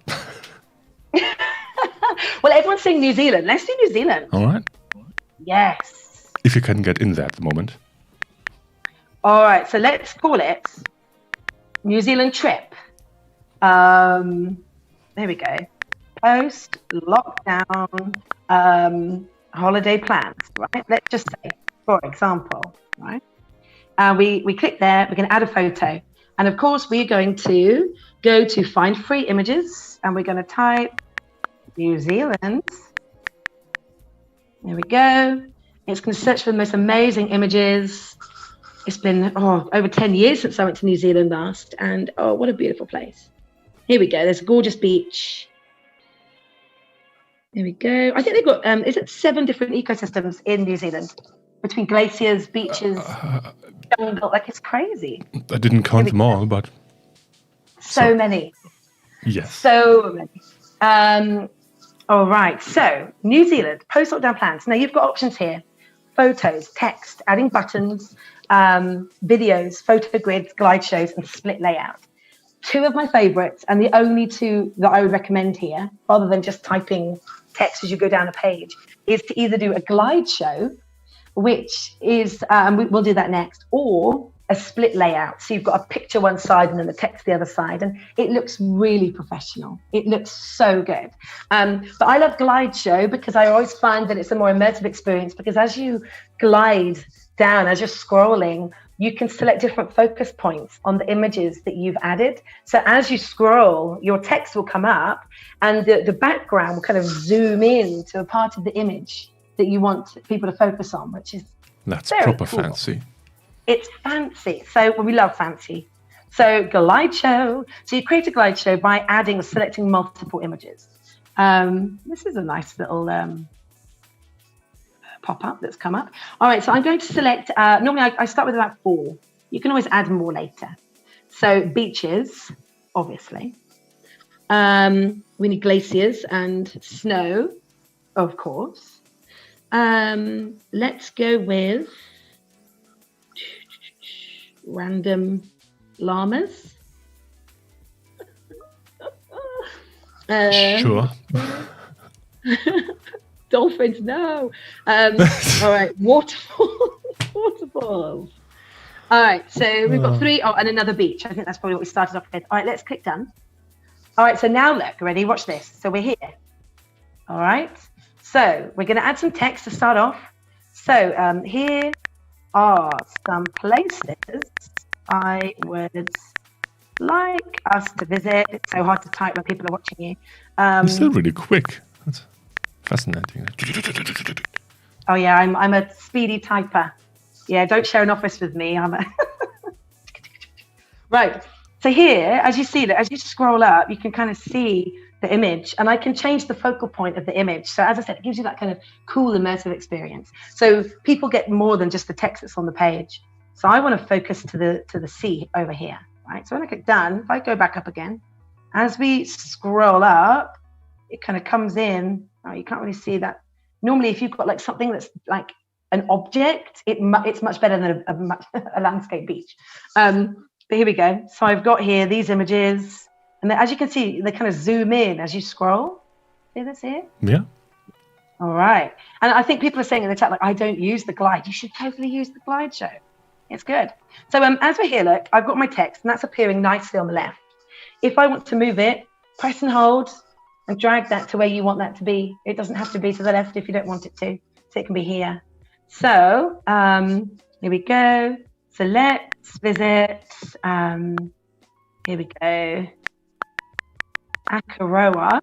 Speaker 2: Well, everyone's saying New Zealand. Let's do New Zealand.
Speaker 1: All right.
Speaker 2: Yes.
Speaker 1: If you can get in there at the moment.
Speaker 2: All right. So let's call it New Zealand trip. There we go. Post lockdown holiday plans. Right. Let's just say, for example, right. We click there. We're going to add a photo. And of course, we're going to go to find free images and we're going to type New Zealand. There we go. It's going to search for the most amazing images. It's been over 10 years since I went to New Zealand last. And what a beautiful place. Here we go. There's a gorgeous beach. There we go. I think they've got, 7 different ecosystems in New Zealand between glaciers, beaches, jungle. Like it's crazy.
Speaker 1: I didn't count them all, but
Speaker 2: so many.
Speaker 1: Yes.
Speaker 2: So many. All right. So New Zealand post-lockdown plans. Now you've got options here: photos, text, adding buttons, videos, photo grids, glide shows, and split layout. 2 of my favorites, and the only 2 that I would recommend here, rather than just typing text as you go down a page, is to either do a glide show, which is, we'll do that next, or a split layout. So you've got a picture one side and then the text the other side, and it looks really professional. It looks so good. But I love glide show because I always find that it's a more immersive experience, because as you glide down, as you're scrolling, you can select different focus points on the images that you've added. So as you scroll, your text will come up and the background will kind of zoom in to a part of the image that you want people to focus on, which is
Speaker 1: proper
Speaker 2: cool.
Speaker 1: Fancy.
Speaker 2: It's fancy. So we love fancy. So glide show. So you create a glide show by adding or selecting multiple images. This is a nice little pop-up that's come up. All right, so I'm going to select, normally I start with about 4. You can always add more later. So beaches, obviously. We need glaciers and snow, of course. Let's go with random llamas.
Speaker 1: Sure.
Speaker 2: Dolphins, no. All right, waterfalls. All right, so we've got 3. Oh, and another beach. I think that's probably what we started off with. All right, let's click done. All right, so now look, ready? Watch this. So we're here. All right, so we're going to add some text to start off. So here are some places I would like us to visit. It's so hard to type when people are watching you.
Speaker 1: It's still really quick. That's fascinating.
Speaker 2: Oh yeah, I'm a speedy typer. Yeah, don't share an office with me. Right. So here, as you see that, as you scroll up, you can kind of see the image, and I can change the focal point of the image. So as I said, it gives you that kind of cool immersive experience. So people get more than just the text that's on the page. So I want to focus to the sea over here, right? So when I click done, if I go back up again, as we scroll up, it kind of comes in. Oh, you can't really see that. Normally, if you've got like something that's like an object, it's much better than a landscape beach. But here we go. So I've got here these images, and then, as you can see, they kind of zoom in as you scroll. See this here?
Speaker 1: Yeah.
Speaker 2: All right. And I think people are saying in the chat, like, I don't use the glide. You should totally use the glide show. It's good. So as we're here, look, I've got my text, and that's appearing nicely on the left. If I want to move it, press and hold and drag that to where you want that to be. It doesn't have to be to the left if you don't want it to. So it can be here. So here we go. So let's visit, here we go, Akaroa. I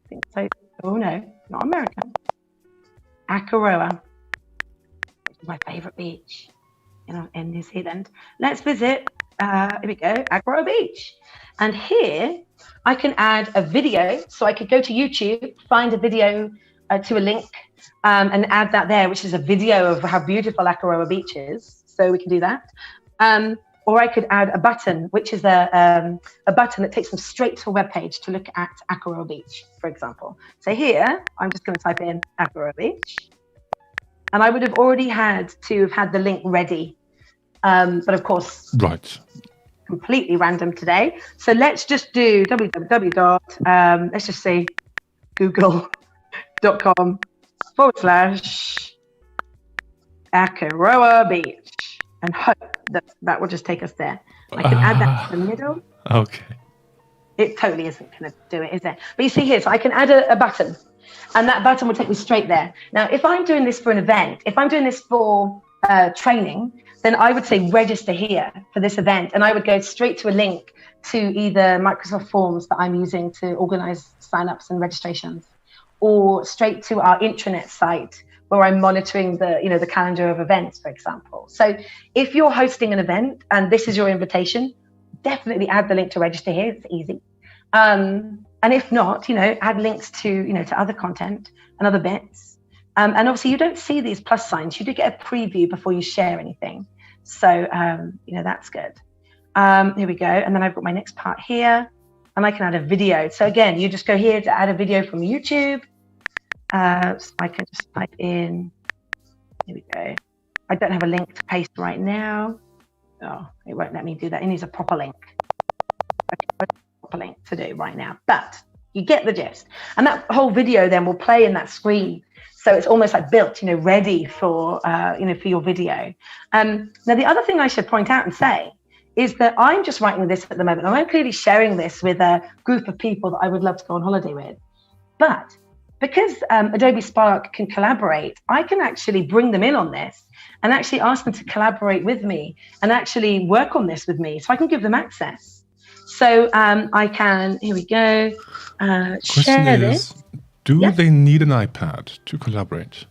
Speaker 2: think so. Oh no, not America. Akaroa. my favorite beach, in New Zealand. Let's visit, here we go, Agroa Beach. And here I can add a video. So I could go to YouTube, find a video to a link, and add that there, which is a video of how beautiful Agroa Beach is. So we can do that. Or I could add a button, which is a button that takes them straight to a web page to look at Agroa Beach, for example. So here, I'm just going to type in Agroa Beach. And I would have already had to have had the link ready. But of course,
Speaker 1: right,
Speaker 2: completely random today. So let's just do let's just say google.com/Agroa Beach. And hope that will just take us there. I can add that to the middle.
Speaker 1: Okay.
Speaker 2: It totally isn't going to do it, is it? But you see here, so I can add a button, and that button will take me straight there. Now, if I'm doing this for an event, if I'm doing this for training, then I would say register here for this event, and I would go straight to a link to either Microsoft Forms that I'm using to organize signups and registrations, or straight to our intranet site, where I'm monitoring the calendar of events, for example. So if you're hosting an event and this is your invitation, definitely add the link to register here. It's easy. And if not, add links to other content and other bits. And obviously you don't see these plus signs. You do get a preview before you share anything. So, that's good. Here we go. And then I've got my next part here, and I can add a video. So again, you just go here to add a video from YouTube. So I can just type in, here we go. I don't have a link to paste right now. Oh, it won't let me do that. It needs a proper link. Okay, a proper link to do right now, but you get the gist. And that whole video then will play in that screen. So it's almost like built, ready for, for your video. Now, the other thing I should point out and say is that I'm just writing this at the moment. And I'm clearly sharing this with a group of people that I would love to go on holiday with. But because Adobe Spark can collaborate, I can actually bring them in on this and actually ask them to collaborate with me and actually work on this with me. So I can give them access. So I can, here we go, share this.
Speaker 1: Do they need an iPad to collaborate?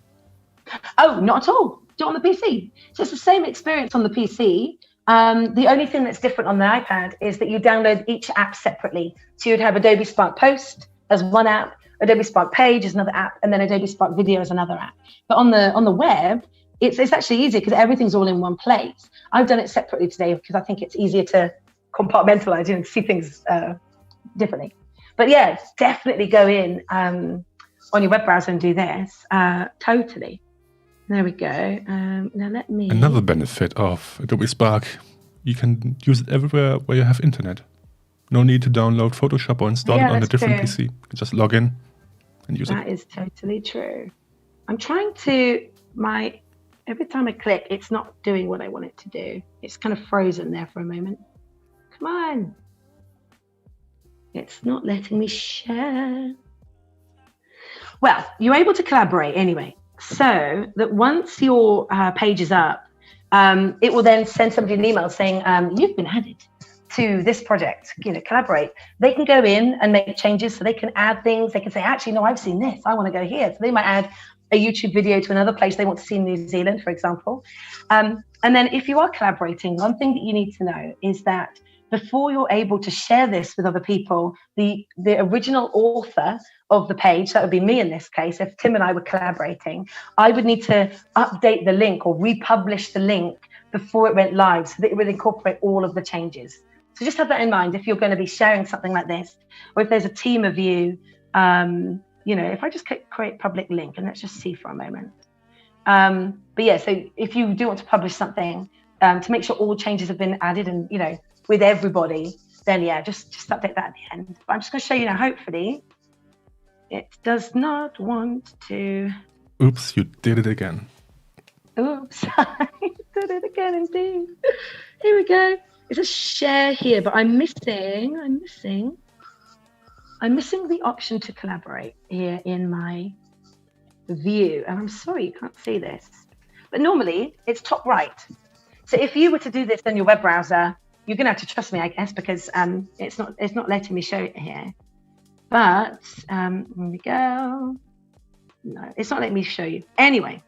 Speaker 2: Oh, not at all. Do it on the PC. So it's the same experience on the PC. The only thing that's different on the iPad is that you download each app separately. So you'd have Adobe Spark Post as one app, Adobe Spark Page is another app, and then Adobe Spark Video is another app. But on the web, it's actually easier because everything's all in one place. I've done it separately today because I think it's easier to compartmentalize and see things differently. But yeah, definitely go in on your web browser and do this. Totally. There we go. Now let me...
Speaker 1: Another benefit of Adobe Spark, you can use it everywhere where you have internet. No need to download Photoshop or install it on a different PC. You can just log in and use it.
Speaker 2: That is totally true. I'm trying to... Every time I click, it's not doing what I want it to do. It's kind of frozen there for a moment. Come on. It's not letting me share. Well, you're able to collaborate anyway. So that once your page is up, it will then send somebody an email saying, you've been added to this project, collaborate. They can go in and make changes, so they can add things. They can say, actually, no, I've seen this. I want to go here. So they might add a YouTube video to another place they want to see in New Zealand, for example. And then if you are collaborating, one thing that you need to know is that before you're able to share this with other people, the original author of the page, that would be me in this case, if Tim and I were collaborating, I would need to update the link or republish the link before it went live so that it would incorporate all of the changes. So just have that in mind if you're going to be sharing something like this, or if there's a team of you, if I just click create public link, and let's just see for a moment. But yeah, so if you do want to publish something, to make sure all changes have been added and, with everybody, then yeah, just update that at the end. But I'm just going to show you now, hopefully, it does not want to.
Speaker 1: Oops, you did it again.
Speaker 2: Oops, I did it again indeed. Here we go. It says share here, but I'm missing the option to collaborate here in my view. And I'm sorry you can't see this, but normally it's top right. So if you were to do this on your web browser, you're going to have to trust me, I guess, because it's not letting me show it here. But here we go. No, it's not letting me show you. Anyway,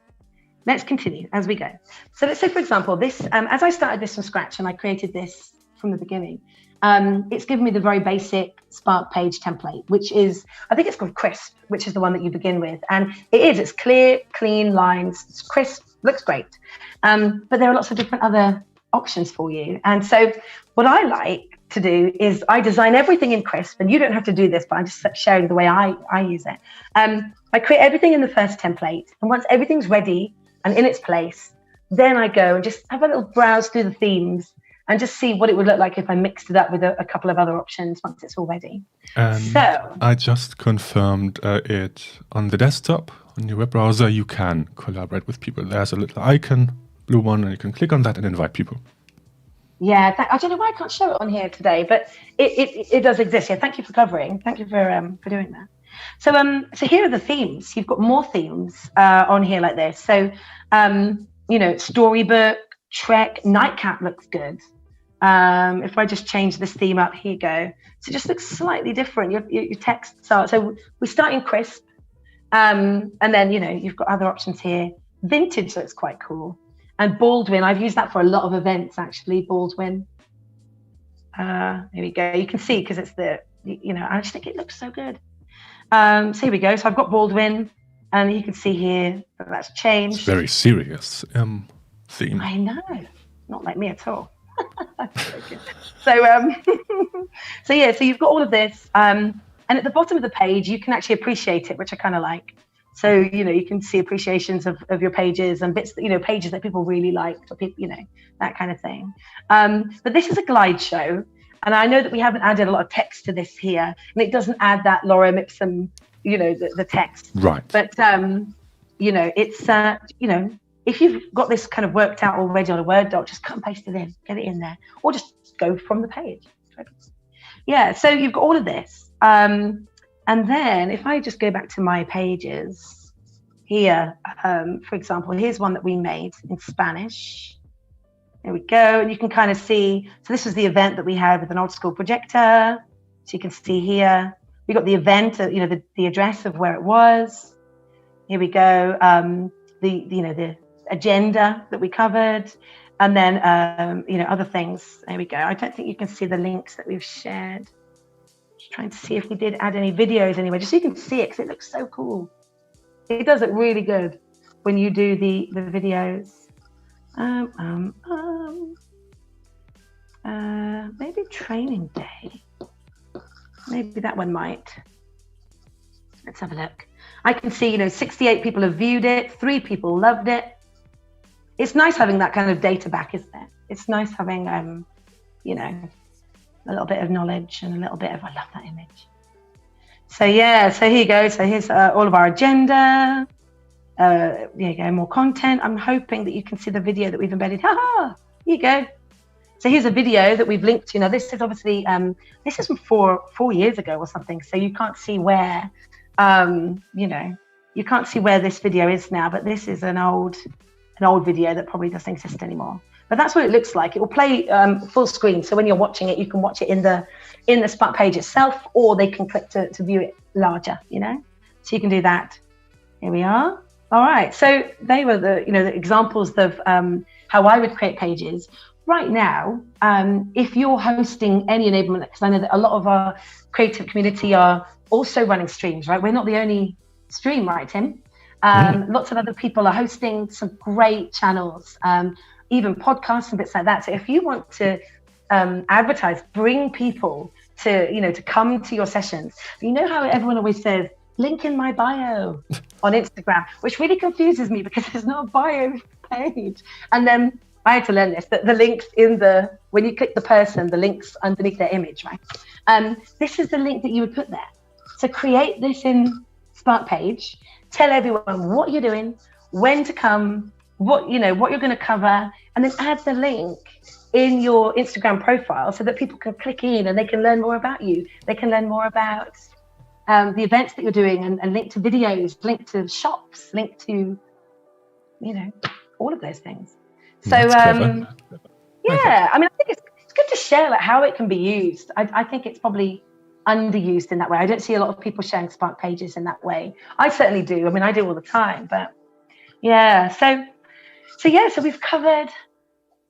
Speaker 2: let's continue as we go. So let's say, for example, this, as I started this from scratch and I created this from the beginning, it's given me the very basic Spark page template, which is, I think it's called Crisp, which is the one that you begin with. And it's clear, clean lines, it's crisp, looks great. But there are lots of different other options for you. And so what I like to do is I design everything in Crisp, and you don't have to do this, but I'm just sharing the way I use it. I create everything in the first template, and once everything's ready and in its place, then I go and just have a little browse through the themes and just see what it would look like if I mixed it up with a couple of other options once it's all ready. So
Speaker 1: I just confirmed it on the desktop. On your web browser, you can collaborate with people. There's a little icon, blue one, and you can click on that and invite people.
Speaker 2: Yeah, I don't know why I can't show it on here today, but it does exist. Yeah, thank you for covering. Thank you for doing that. So here are the themes. You've got more themes on here like this. So Storybook, Trek, Nightcap looks good. If I just change this theme up, here you go. So it just looks slightly different. Your texts are, so we start in Crisp, and then you've got other options here. Vintage looks quite cool. And Baldwin, I've used that for a lot of events actually. Baldwin. Here we go. You can see because it's I just think it looks so good. So here we go. So I've got Baldwin, and you can see here that that's changed.
Speaker 1: It's very serious theme.
Speaker 2: I know, not like me at all. So so you've got all of this, and at the bottom of the page you can actually appreciate it, which I kind of like. So you can see appreciations of your pages and bits that pages that people really liked, or people, that kind of thing. But this is a glide show, and I know that we haven't added a lot of text to this here, and it doesn't add that lorem ipsum, the text.
Speaker 1: Right.
Speaker 2: But it's if you've got this kind of worked out already on a Word doc, just cut and paste it in, get it in there, or just go from the page. Yeah, so you've got all of this. And then if I just go back to my pages here, for example, here's one that we made in Spanish. There we go. And you can kind of see, so this was the event that we had with an old school projector. So you can see here, we got the event, the address of where it was. Here we go. The agenda that we covered, and then other things. There we go. I don't think you can see the links that we've shared. Just trying to see if we did add any videos anyway, just so you can see it, because it looks so cool. It does look really good when you do the videos. Maybe training day. Maybe that one might. Let's have a look. I can see 68 people have viewed it, 3 people loved it. It's nice having that kind of data back, isn't it? It's nice having a little bit of knowledge and a little bit of, I love that image. So so here you go. So here's all of our agenda. There you go, more content. I'm hoping that you can see the video that we've embedded. Here you go. So here's a video that we've linked to. Now this is obviously, this is from 4 years ago or something. So you can't see where, you can't see where this video is now, but this is an old video that probably doesn't exist anymore. But that's what it looks like. It will play full screen. So when you're watching it, you can watch it in the Spark page itself, or they can click to view it larger, So you can do that. Here we are. All right. So they were the examples of how I would create pages. Right now, if you're hosting any enablement, because I know that a lot of our creative community are also running streams, right? We're not the only stream, right, Tim? Lots of other people are hosting some great channels, even podcasts and bits like that. So if you want to advertise, bring people to come to your sessions. You know how everyone always says, link in my bio on Instagram, which really confuses me because there's no bio page. And then I had to learn this, that the links when you click the person, the links underneath their image, right? This is the link that you would put there. So create this in Spark page, tell everyone what you're doing, when to come, what you're going to cover, and then add the link in your Instagram profile so that people can click in and they can learn more about you. They can learn more about the events that you're doing, and link to videos, link to shops, link to, all of those things. So, I mean, I think it's good to share how it can be used. I think it's probably underused in that way. I don't see a lot of people sharing Spark pages in that way. I certainly do. I mean, I do all the time, but Yeah. So we've covered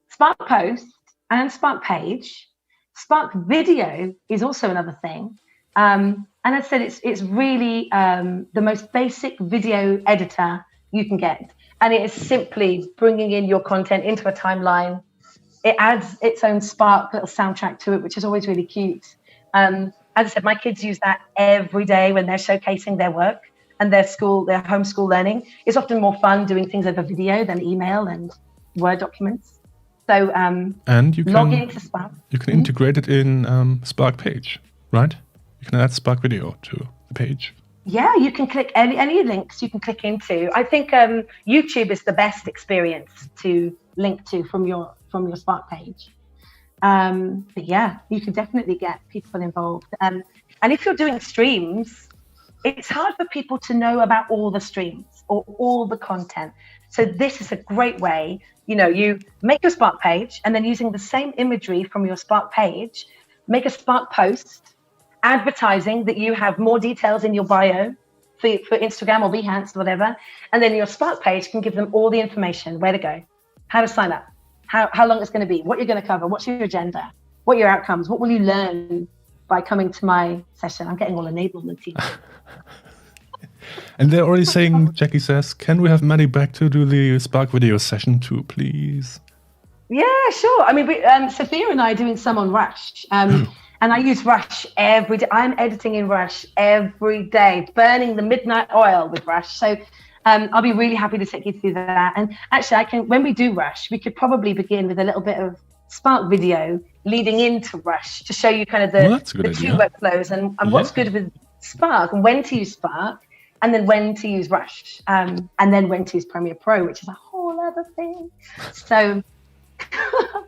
Speaker 2: Spark Post and Spark Page. Spark Video is also another thing. And as I said, it's really the most basic video editor you can get. And it is simply bringing in your content into a timeline. It adds its own Spark little soundtrack to it, which is always really cute. As I said, my kids use that every day when they're showcasing their work and their homeschool learning. It's often more fun doing things over video than email and Word documents. So
Speaker 1: and you
Speaker 2: log into Spark.
Speaker 1: You can integrate it in Spark Page, right? You can add Spark Video to the page.
Speaker 2: Yeah, you can click any links you can click into. I think YouTube is the best experience to link to from your Spark page. But yeah, you can definitely get people involved. And if you're doing streams, it's hard for people to know about all the streams or all the content. So this is a great way. You make your Spark page and then using the same imagery from your Spark page, make a Spark post advertising that you have more details in your bio for Instagram or Behance or whatever. And then your Spark page can give them all the information, where to go, how to sign up, how long it's going to be, what you're going to cover, what's your agenda, what are your outcomes, what will you learn by coming to my session. I'm getting all enablement.
Speaker 1: And they're already saying, Jackie says, can we have Maddy back to do the Spark video session too, please?
Speaker 2: Yeah, sure. I mean, Sophia and I are doing some on Rush. And I use Rush every day. I'm editing in Rush every day, burning the midnight oil with Rush. So I'll be really happy to take you through that. And actually, when we do Rush, we could probably begin with a little bit of Spark video leading into Rush to show you kind of the two workflows and what's good with Spark and when to use Spark. And then when to use Rush, and then when to use Premiere Pro, which is a whole other thing. So,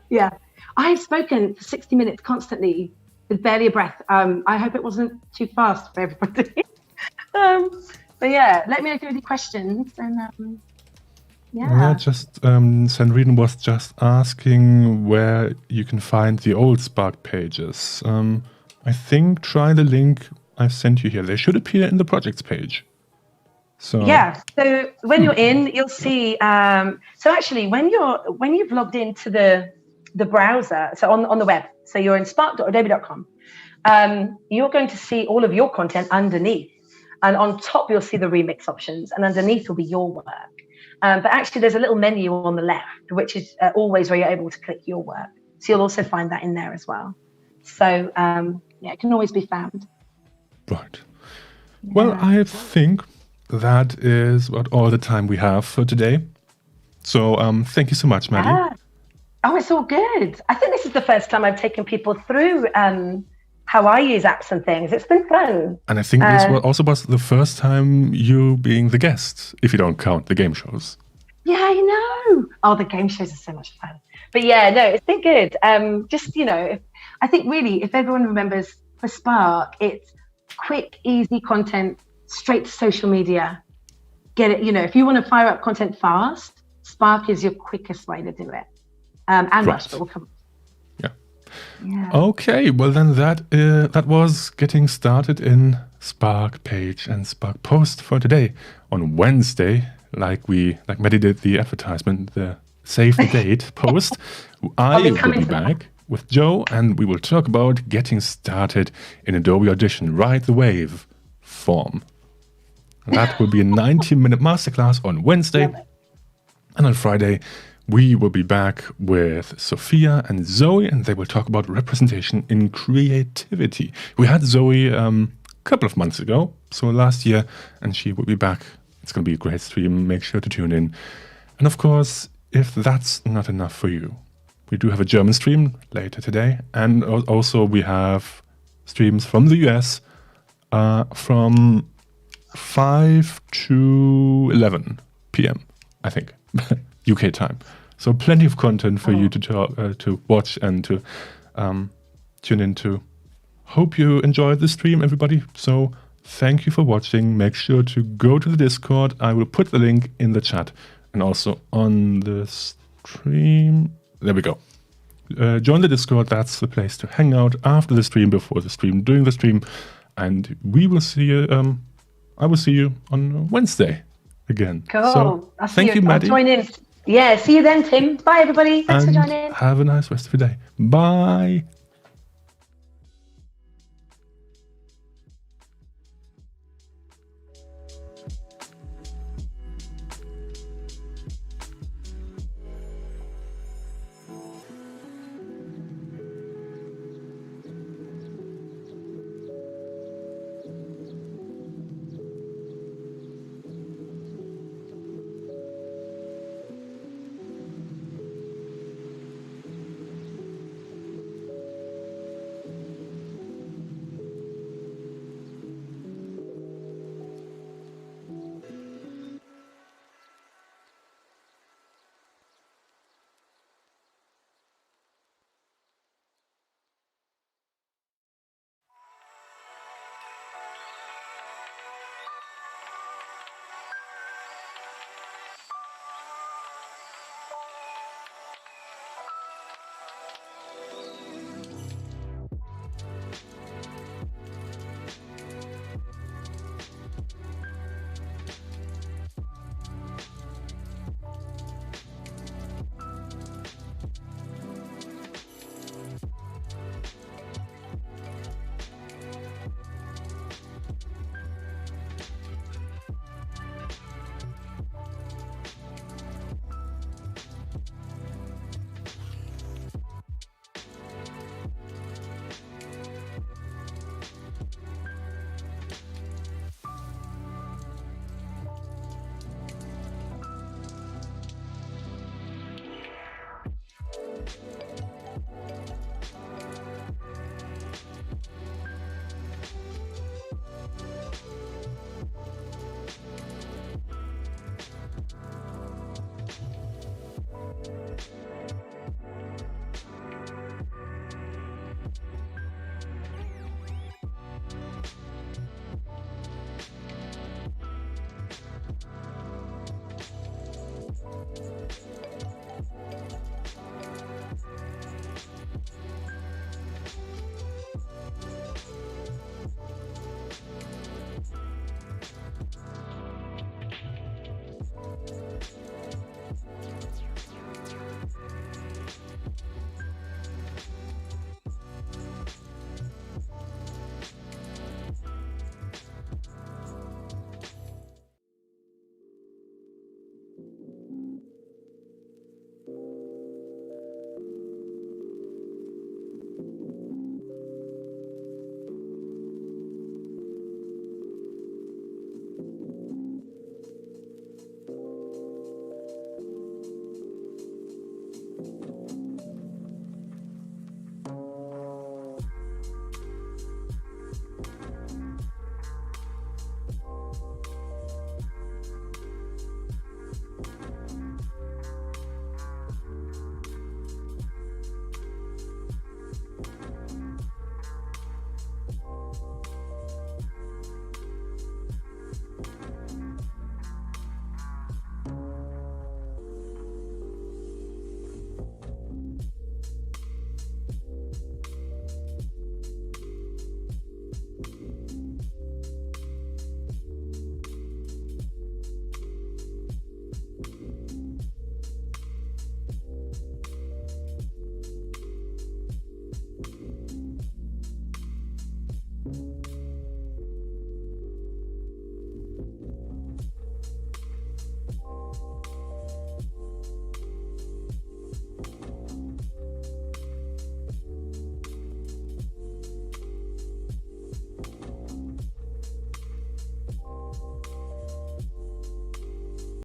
Speaker 2: yeah, I've spoken for 60 minutes constantly with barely a breath. I hope it wasn't too fast for everybody. But yeah, let me know if you have any questions. And
Speaker 1: yeah, just Sandrine was just asking where you can find the old Spark pages. I think try the link I've sent you here. They should appear in the projects page. So
Speaker 2: so when you're in, you'll see. So actually, when you've logged into the browser, so on the web, so you're in spark.adobe.com, you're going to see all of your content underneath, and on top you'll see the remix options, and underneath will be your work. But actually, there's a little menu on the left, which is always where you're able to click your work. So you'll also find that in there as well. So it can always be found.
Speaker 1: Right. Yeah. Well, I think that is all the time we have for today. So thank you so much, Maddy.
Speaker 2: Yeah. Oh, it's all good. I think this is the first time I've taken people through how I use apps and things. It's been fun.
Speaker 1: And I think this was the first time you being the guest, if you don't count the game shows.
Speaker 2: Yeah, I know. Oh, the game shows are so much fun. But yeah, no, it's been good. I think really, if everyone remembers for Spark, it's quick, easy content, straight to social media. Get it, if you want to fire up content fast, Spark is your quickest way to do it. And Rush, but we'll come. Yeah.
Speaker 1: Okay, well then that was getting started in Spark Page and Spark Post for today. On Wednesday, like Maddy did the advertisement, the save the date post, I will be back with Joe and we will talk about getting started in Adobe Audition, Ride the Wave form. That will be a 90-minute masterclass on Wednesday. And on Friday, we will be back with Sophia and Zoe, and they will talk about representation in creativity. We had Zoe a couple of months ago, so last year, and she will be back. It's going to be a great stream. Make sure to tune in. And of course, if that's not enough for you, we do have a German stream later today. And also we have streams from the US from 5 to 11 p.m., I think, UK time. So plenty of content for you to watch and to tune into. Hope you enjoyed the stream, everybody. So thank you for watching. Make sure to go to the Discord. I will put the link in the chat and also on the stream. There we go. Join the Discord. That's the place to hang out after the stream, before the stream, during the stream. And we will see you. I will see you on Wednesday. again.
Speaker 2: Cool.
Speaker 1: So
Speaker 2: I'll see
Speaker 1: thank you,
Speaker 2: I'll
Speaker 1: Maddy.
Speaker 2: join in. Yeah, see you then, Tim. Bye, everybody. Thanks for
Speaker 1: And
Speaker 2: joining.
Speaker 1: have a nice rest of your day. Bye.